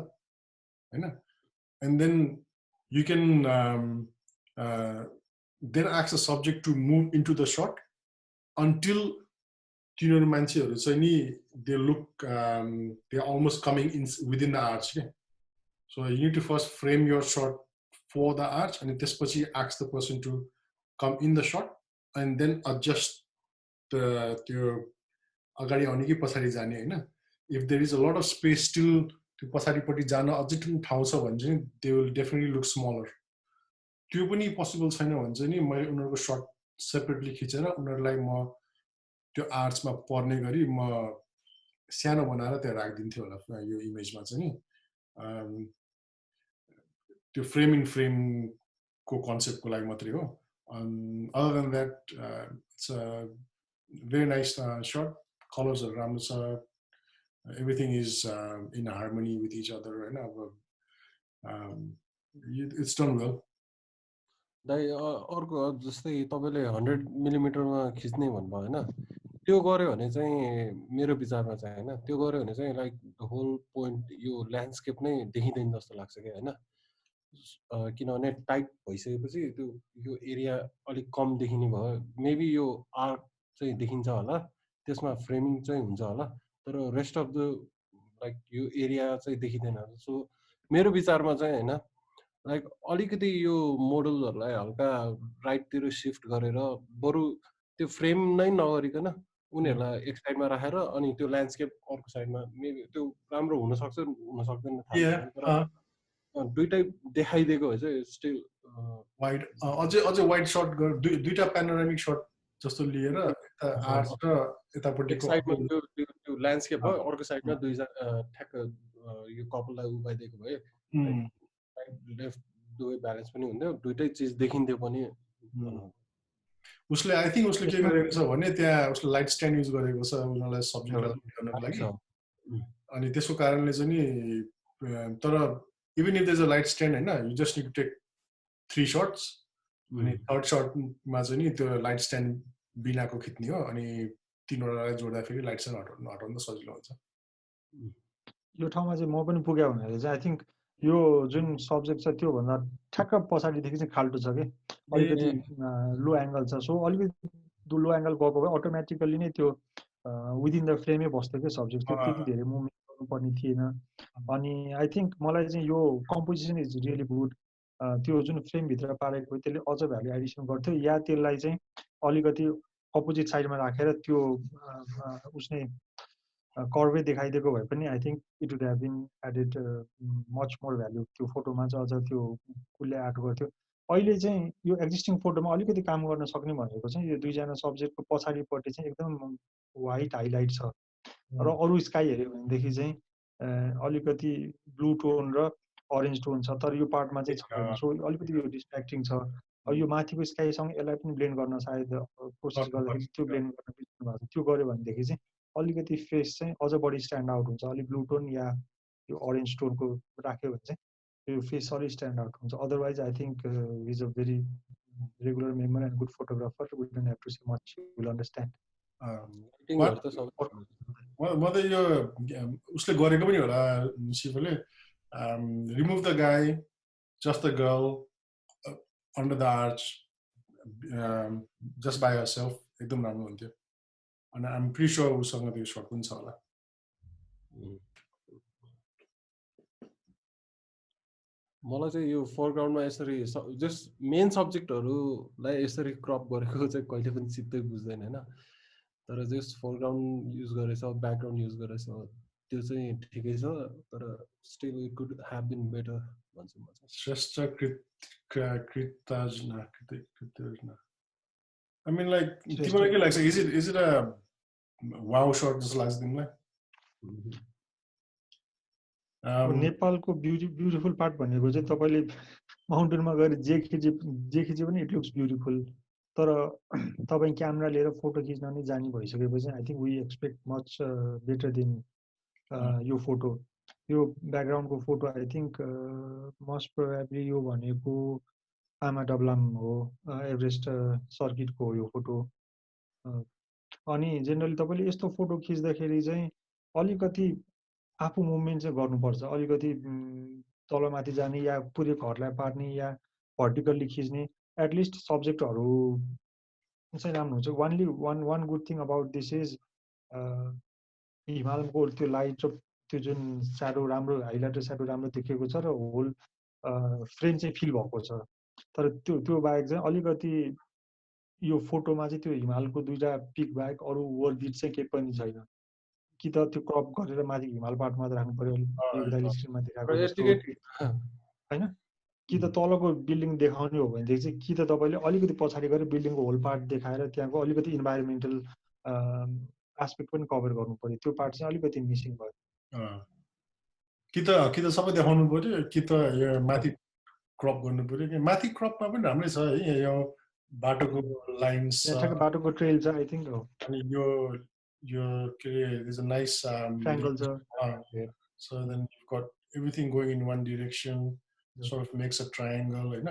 हैन and then you can then ask the subject to move into the shot until तिनीहरु मान्छेहरु चाहिँ नि they look they are almost coming in within the arch okay? So you need to first frame your shot for the arch and त्यसपछि ask the person to come in the shot and then adjust the त्यो अगाडि आउने कि पछाडि जाने हैन if there is a lot of space still त्यो पछाडिपट्टि जान अझै ठाउँ छ भने चाहिँ they will definitely look smaller त्यो पनि पोसिबल छैन भने चाहिँ नि मैले उनीहरुको शट सेपरेटली खिचेर उनीहरुलाई म त्यो आर्चमा पर्ने गरी म सानो बनाएर त्यहाँ राख्दिन्थे होला यो इमेजमा चाहिँ नि त्यो फ्रेम इन फ्रेम को कन्सेप्टको लागि मात्रै हो other than that it's a very nice shot colors are राम्रो छ everything is in harmony with each other हैन अब it's done well दाइ अर्को जस्तै तपाईले 100mm मा खिच्ने भन्नुभयो हैन त्यो गर्यो भने चाहिँ मेरो विचारमा चाहिँ हैन त्यो गर्यो भने चाहिँ लाइक द होल पोइन्ट यो ल्यान्डस्केप नै देखिदैन जस्तो लाग्छ के हैन किनभने टाइट भइसकेपछि त्यो यो एरिया अलि कम देखिने भयो मेबी यो आर्क चाहिँ देखिन्छ होला त्यसमा फ्रेमिङ चाहिँ हुन्छ होला तर रेस्ट अफ द लाइक यो एरिया चाहिँ देखिदैन सो मेरो विचारमा चाहिँ हैन लाइक अलिकति यो मोडलहरुलाई हल्का राइटतिर शिफ्ट गरेर बरु त्यो फ्रेम नै नगरिकन उनीहरुलाई एक साइडमा राखेर अनि त्यो ल्यान्डस्केप अर्को साइडमा मेबी त्यो राम्रो हुन सक्छ हुन सक्दैन थाहा छैन तर दुईटै देखाइदिएको भए चाहिँ स्टिल वाइड अझै वाइड शट दुईटा प्यानोरामिक शट जस्तो लिएर यता आर्च र यतापट्टिको साइडमा त्यो ल्यान्डस्केप हो अर्को साइडमा दुईजना ठ्याक्क यो कपललाई उभाइदिएको भए लेफ्ट दुवै ब्यालेन्स पनि हुन्थ्यो दुईटै चीज देखिन्थ्यो पनि उसले आई थिंक उसले के गरेको छ भने त्यहाँ उसले लाइट स्ट्यान्ड युज गरेको छ उनीहरुलाई सब्जेक्टलाई गर्नको लागि अनि त्यसको कारणले चाहिँ नि तर even if there's a light stand हैन you just need to take 3 shots अनि थर्ड शटमा चाहिँ नि त्यो लाइट स्ट्यान्ड बिनाको खिच्ने हो अनि तीनवटालाई जोड्दा फेरि लाइट स्ट्यान्ड हटाउन सजिलो हुन्छ यो ठाउँमा चाहिँ म पनि पुगे भनेर चाहिँ आई थिंक यो जुन सब्जेक्ट छ त्यो भन्दा ठ्याक्क पछाडीदेखि चाहिँ खाल्टो छ के अलिकति लो एंगल छ सो अलिकति लो एंगल गएको भए अटोमेटिकली नै त्यो विदिन द फ्रेमै बस्थ्यो के सब्जेक्ट त्यति धेरै मुभमेन्ट गर्नुपर्ने थिएन अनि आई थिंक मलाई चाहिँ यो कम्पोजिसन इज रियली गुड त्यो जुन फ्रेम भित्र पारेको त्यसले अझ भ्यालु एडिसन गर्थ्यो या त्यसलाई चाहिँ अलिकति अपोजिट साइडमा राखेर त्यो उसले कर्भै देखाइदिएको भए पनि I think it would have been added much more value त्यो फोटोमा चाहिँ अझ त्यो कुले एड गर्थ्यो अहिले चाहिँ यो एक्जिस्टिङ फोटोमा अलिकति काम गर्न सक्ने भनेको चाहिँ यो दुईजना सब्जेक्टको पछाडिपट्टि चाहिँ एकदम व्हाइट हाइलाइट छ र अरु स्काई हेर्यो भनेदेखि चाहिँ अलिकति ब्लू टोन र ऑरेंज टोन छ तर यो पार्टमा चाहिँ छैन सो अलिकति यो डिस्ट्र्याक्टिङ छ यो माथिको स्काईसँग यसलाई पनि ब्लेन्ड गर्न सायद कोसिस गर्दाखेरि त्यो ब्लेन्ड गर्न बिर्सिनु भएको त्यो गर्यो भनेदेखि चाहिँ अलिकति फेस चाहिँ अझ बढी स्ट्यान्ड आउट हुन्छ अलि ब्लू टोन या यो ऑरेंज टोनको राख्यो भने चाहिँ त्यो फेस अलि स्ट्यान्ड आउट हुन्छ otherwise I think he is a very regular member and good photographer we don't have to say much you will understand म त यो उसले गरेको पनि होला शिवले remove the guy just the girl under the arch just by herself एकदम राम्रो हुन्थ्यो and I'm pretty sure उसँग त्यो शट पनि छ होला मलाई चाहिँ यो फोरग्राउन्डमा यसरी जस्ट मेन सब्जेक्टहरुलाई यसरी क्रप गरेको चाहिँ कहिले पनि चित्तै बुझ्दैन हैन तर जस्ट फोरग्राउन्ड युज गरेछ ब्याकग्राउन्ड युज गरेछ त्यो चाहिँ ठिकै छ तर still it could have been better भन्छु म चाहिँ श्रेष्ठ कृतज्ञ I mean like तिमीलाई के लाग्छ is it a wow shot जस्तो लाग्छ तिमीलाई नेपालको ब्युटिफुल पार्ट भनेको चाहिँ तपाईँले माउन्टेनमा गएर जे खिचे पनि इट लुक्स ब्युटिफुल। तर तपाईँ क्यामेरा लिएर फोटो खिच्न नै जानी भइसकेपछि I think we expect much better than यो फोटो। यो ब्याकग्राउन्डको photo I think most probably यो भनेको आमा डबलाम हो, एभरेस्ट सर्किटको हो यो फोटो। अनि जेनरली तपाईँले यस्तो फोटो खिच्दाखेरि चाहिँ अलिकति आफू मुभमेन्ट चाहिँ गर्नुपर्छ, अलिकति तलमाथि जाने या पुरै घरलाई पार्ने या भर्टिकल्ली खिच्ने, एटलिस्ट सब्जेक्टहरू चाहिँ राम्रो हुन्छ। One good thing about this is हिमालको त्यो लाइट र त्यो जुन स्याडो राम्रो, हाइलाइट र स्याडो राम्रो देखिएको छ र होल फ्रेम चाहिँ फिल भएको छ। तर त्यो बाहेक चाहिँ अलिकति यो फोटोमा चाहिँ त्यो हिमालको दुईटा पिक बाहेक अरू वर्थ इट चाहिँ केही पनि छैन। कि त त्यो क्रप गरेर माथि हिमाल पार्ट मात्र राख्नु पर्यो, देवदाली स्क्रिनमा देखाएको जस्तो होइन, कि त तलको बिल्डिङ देखाउने हो भनेदेखि चाहिँ कि त तपाईँले अलिकति पछाडि गएर बिल्डिङको होल पार्ट देखाएर त्यहाँको अलिकति इन्भाइरोमेन्टल एस्पेक्ट पनि कभर गर्नु पर्यो। त्यो पार्ट चाहिँ अलिकति मिसिङ भयो। कि त सबै देखाउनु पर्यो, कि त यो माथि क्रप गर्नु पर्यो। कि माथि क्रपमा पनि राम्रै छ है, यो बाटोको लाइन्स छ, बाटोको ट्रेल छ आई थिङ्क हो। अनि यो के अरे there's a nice triangle छ। So then you've got everything going in one direction, sort of makes a triangle, होइन।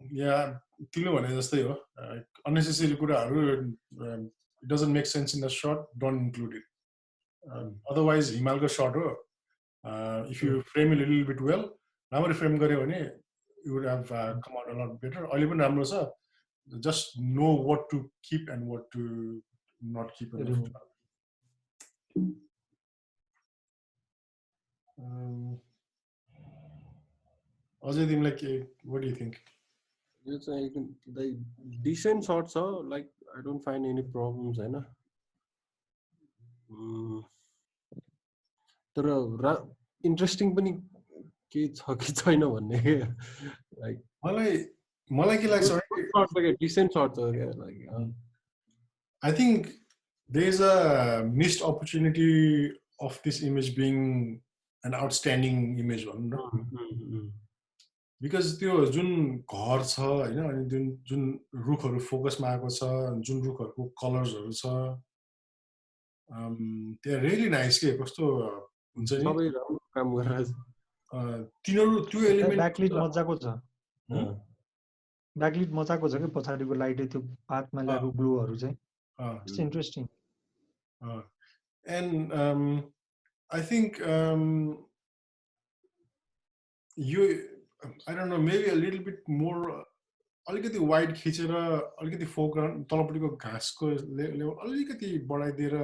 Yeah, तिमीले भने जस्तै हो, unnecessary कुराहरू it doesn't make sense in the shot, don't include it. Otherwise हिमालको shot हो, if you frame it a little bit well, राम्ररी फ्रेम गर्यो भने you would have come out a lot better. अहिले पनि राम्रो छ, just know what to keep and what to not keep in the shot. Ajay, what do you think? It's like decent shots are like I don't find any problems, है ना। तर interesting पनि के छ कि छैन भन्ने like मलाई के लाग्छ like decent shots are like I think there's a missed opportunity of this image being an outstanding image one, no? Because त्यो जुन घर छ हैन, अनि जुन रुखहरु फोकसमा आएको छ, जुन रुखहरुको कलर्सहरु छ, they are really nice के कस्तो हुन्छ नि, सबै राम्रो काम गरेर तिनीहरु त्यो एलिमेन्ट ब्याकलिट मजाको छ, ब्याकलिट मजाको छ के पछाडीको लाइटै त्यो पातमा ल्याएको ग्लोहरु चाहिँ it's interesting. And I think I don't know, maybe a little bit more अलिकति वाइड खिचेर अलिकति फोरग्राउन्ड तलपट्टिको घाँसको लेभल अलिकति बढाइदिएर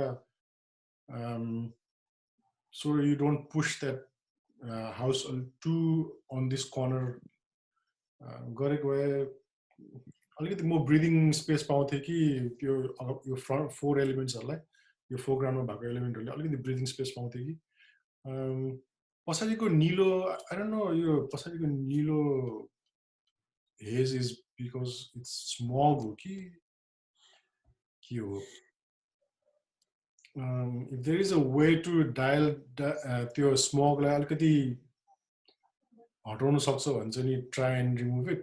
so you don't push that house too on this corner गरेको भए अलिकति म ब्रिदिङ स्पेस पाउँथे कि त्यो यो फ्रन्ट फोर एलिमेन्ट्सहरुलाई यो फोरग्राउन्डमा भएको एलिमेन्टहरुले अलिकति ब्रिदिङ स्पेस पाउँथे कि पछाडिको नीलो आई डोन्ट नो यो पछाडिको नीलो haze is because it's smog हो कि के हो। If there is a way to dial त्यो smogलाई अलिकति हटाउन सक्छ भने चाहिँ नि try and remove it.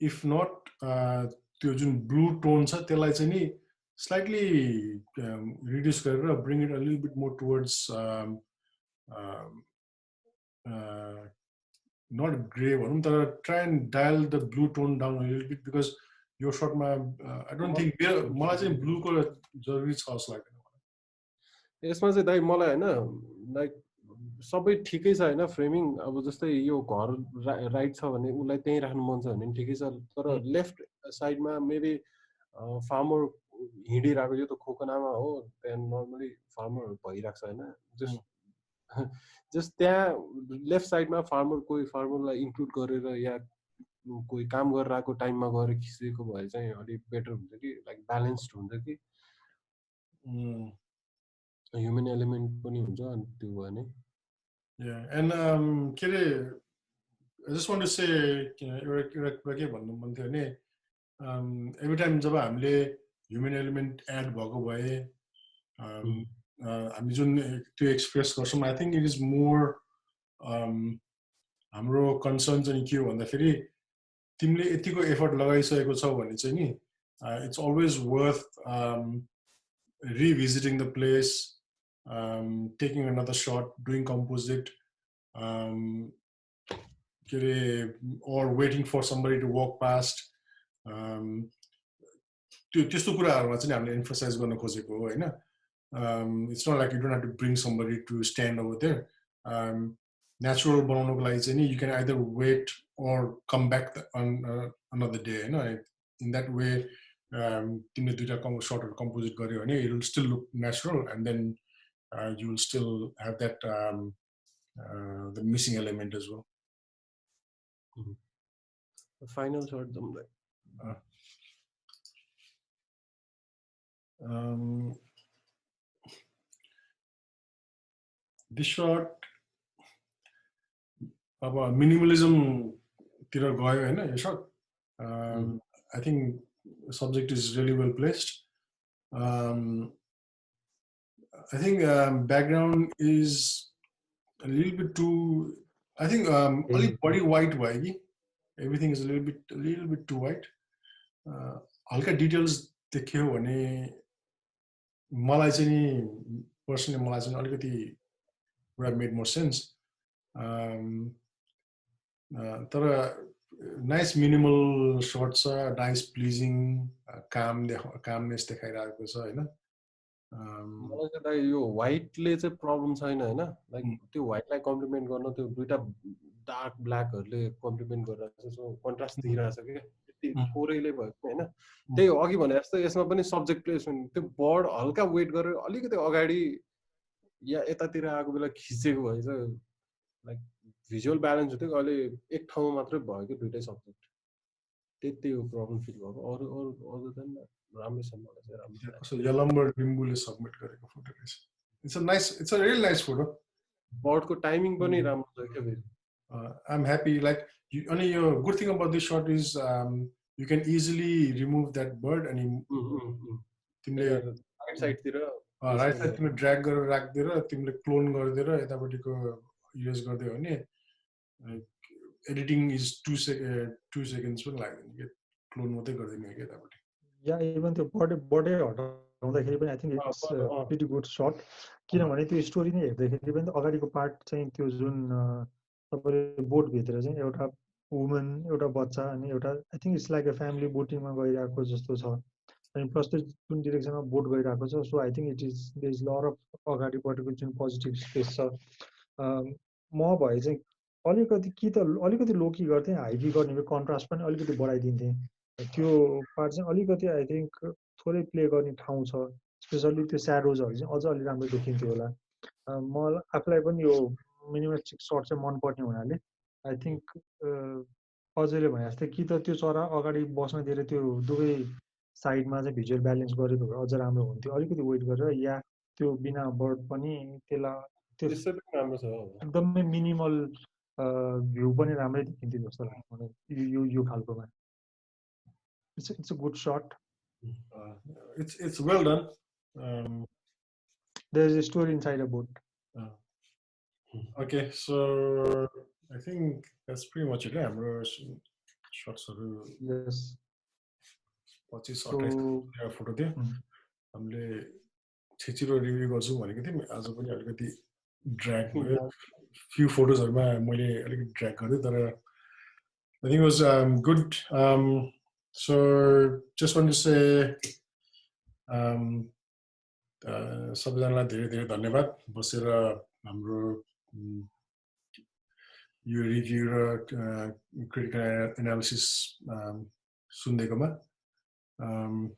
If not त्यो जुन blue tone छ त्यसलाई चाहिँ नि slightly reduce गरेर bring it a little bit more towards not gray भनौं तर try and dial the blue tone down a little bit because your shot ma I don't think मलाई चाहिँ blue को जरुरी छ जस्तो लाग्दैन। यसमा चाहिँ दाइ मलाई हैन लाइक सबै ठिकै छ हैन फ्रेमिङ, अब जस्तै यो घर राइट छ भने उलाई त्यही राख्नु मन छ भने ठिकै छ, तर लेफ्ट साइडमा मेबी फार्मर हिँडिरहेको यो त खोकनामा हो, त्यहाँ नर्मली फार्मर भइराख्छ हैन, जस्ट त्यहाँ लेफ्ट साइडमा फार्मर कोही फार्मरलाई इन्क्लुड गरेर या कोही काम गरेर आएको टाइममा गएर खिचेको भए चाहिँ अलि बेटर हुन्छ कि लाइक ब्यालेन्स्ड हुन्छ कि ह्युमन एलिमेन्ट पनि हुन्छ अनि त्यो भयो नि। And के रे I just want to say एउटा के भन्नु मन थियो भने एभ्री टाइम जब हामीले ह्युमन एलिमेन्ट एड भएको भए हामी जुन त्यो एक्सप्रेस गर्छौँ I think it is more हाम्रो कन्सर्न चाहिँ के हो भन्दाखेरि तिमीले यतिको एफर्ट लगाइसकेको छौ भने चाहिँ नि it's always worth revisiting the place, taking another shot, doing composite, or waiting for somebody to walk past. त्यस्तो कुराहरुमा चाहिँ हामीले emphasize गर्न खोजेको हो हैन. It's not like you don't have to bring somebody to stand over there. Natural बनाउनको लागि चाहिँ नि you can either wait or come back on another day हैन. In that way तिमीले दुईटा shotहरु composite गर्यो भने it will still look natural and then you will still have that the missing element as well. The final shot this shot अब minimalism तिर गयो हैन यो shot. I think the subject is really well placed. I think background is a little bit too. I think only body white bhayegi. Everything is a little bit too white. Halka details देख्यो भने मलाई चाहिँ नि personally मलाई चाहिँ अलिकति would have made more sense. तर nice minimal shots are nice pleasing calmness देखाइरहेको छ हैन. मलाई चाहिँ यो व्हाइटले चाहिँ प्रब्लम छैन हैन. लाइक त्यो व्हाइटलाई कम्प्लिमेन्ट गर्न त्यो दुईटा डार्क ब्ल्याकहरुले कम्प्लिमेन्ट गरिरहेको छ. सो कन्ट्रास्ट दिइरहेछ के त्यति थोरैले भएको हैन. त्यही हो अघि भने जस्तो यसमा पनि सब्जेक्ट प्लेसमेन्ट त्यो बर्ड हल्का वेट गरेर अलिकति अगाडि या यतातिर आएको बेला खिचेको भएछ. लाइक भिजुअल ब्यालेन्स हुँदै अहिले एक ठाउँमा मात्रै भयो कि दुईटै सब्जेक्ट. त्यति हो प्रब्लम फिल भएको. अरु चाहिँ राम्रै छ मलाई चाहिँ राम्रो. So Yalambar Limbuले सबमिट गरेको फोटो रहेछ. It's a really nice photo. बर्डको टाइमिङ पनि राम्रो छ के फेरि. I'm happy like only your good thing about this shot is you can easily remove that bird and तिमीले राइट साइडतिर तिमीले ड्र्याग गरेर राख्दिएर तिमीले क्लोन गरिदिएर यतापट्टिको युज गर्दियो भने एडिटिङ इज 2 seconds पनि लाग्दैन के क्लोन मात्रै गर्दिने के यतापट्टि. या इभन त्यो बर्डे हटाउँदाखेरि पनि I think it's pretty good shot. किनभने त्यो स्टोरी नै हेर्दाखेरि पनि अगाडिको पार्ट चाहिँ त्यो जुन तपाईँले बोटभित्र चाहिँ एउटा वुमन एउटा बच्चा अनि एउटा I think it's like a family बोटिङमा गइरहेको जस्तो छ. अनि प्लस त्यो जुन डिरेक्सनमा बोट गइरहेको छ. So I think it is there is lot of अगाडिपट्टिको जुन पोजिटिभ स्पेस छ. म भए चाहिँ अलिकति लोकी गर्थेँ. हाइकी गर्ने कन्ट्रास्ट पनि अलिकति बढाइदिन्थेँ. त्यो पार्ट चाहिँ अलिकति आई थिङ्क थोरै प्ले गर्ने ठाउँ छ. स्पेसल्ली त्यो स्याडोजहरू चाहिँ अझ अलि राम्रो देखिन्थ्यो होला. मलाई आफूलाई पनि यो मिनिमलिस्टिक सर्ट चाहिँ मनपर्ने हुनाले आई थिङ्क अझैले भने जस्तै कि त त्यो चरा अगाडि बस्न दिएर त्यो दुवै साइडमा चाहिँ भिजुअल ब्यालेन्स गरेको भए अझ राम्रो हुन्थ्यो. अलिकति वेट गरेर या त्यो बिना बर्ड पनि त्यसलाई त्यो राम्रो छ. एकदमै मिनिमल भ्यू पनि राम्रै देखिन्थ्यो जस्तो लाग्छ मलाई यो खालकोमा. It's a good shot. It's well done. There's a story inside a boat. Okay, so I think that's pretty much it. हाम्रो shots हरु yes 25-28 फोटो थियो. हामीले छिचिरो रिभ्यु गर्छौं भनेको थियौं. आज पनि अलिकति ड्र्याग भयो. few फोटोजहरुमा मैले अलिकति ड्र्याग गरे तर I think it was good. So just want to say सबैजनालाई धेरै धेरै धन्यवाद बसेर हाम्रो यो रिभ्यु र क्रिटिकल एनालिसिस सुन्दैकोमा.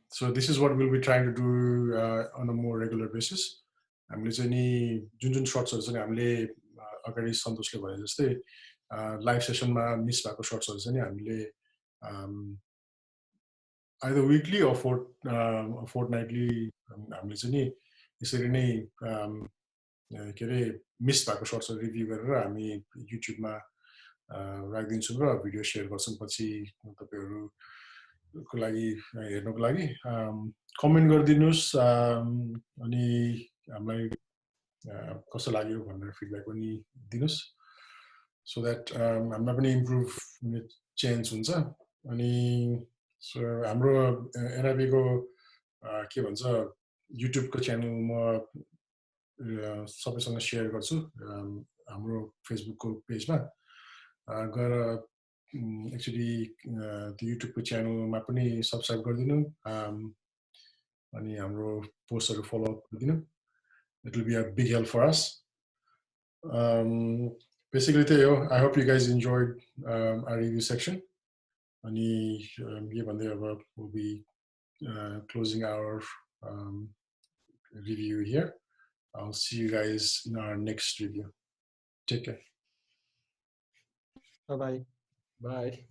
So this is what we'll be trying to do on a more regular basis. हामीले चाहिँ नि जुन शट्सहरु चाहिँ हामीले अगाडि सन्तोषले भने जस्तै लाइभ सेसनमा मिस भएको शट्सहरु चाहिँ हामीले either weekly or fortnightly हामीले चाहिँ नि यसरी नै के रे मिस भएको शट्सहरु रिभ्यु गरेर हामी युट्युबमा राखिदिन्छौँ र भिडियो शेयर गर्छौँ. पछि तपाईहरुको लागि हेर्नको लागि कमेन्ट गरिदिनुस्. अनि हामीलाई कस्तो लाग्यो भनेर फिडब्याक पनि दिनुस् सो द्याट हामीलाई पनि इम्प्रुभ हुने चान्स हुन्छ अनि सो हाम्रो एनआइपीको के भन्छ युट्युबको च्यानल म सबैसँग सेयर गर्छु हाम्रो फेसबुकको पेजमा गएर एक्चुअली त्यो युट्युबको च्यानलमा पनि सब्सक्राइब गरिदिनु अनि हाम्रो पोस्टहरू फलो अप गरिदिनु it will be a big help for us basically I hope you guys enjoyed our review section अनि के भन्दै अब we'll be closing our review here. I'll see you guys in our next review. Take care. Bye bye. Bye.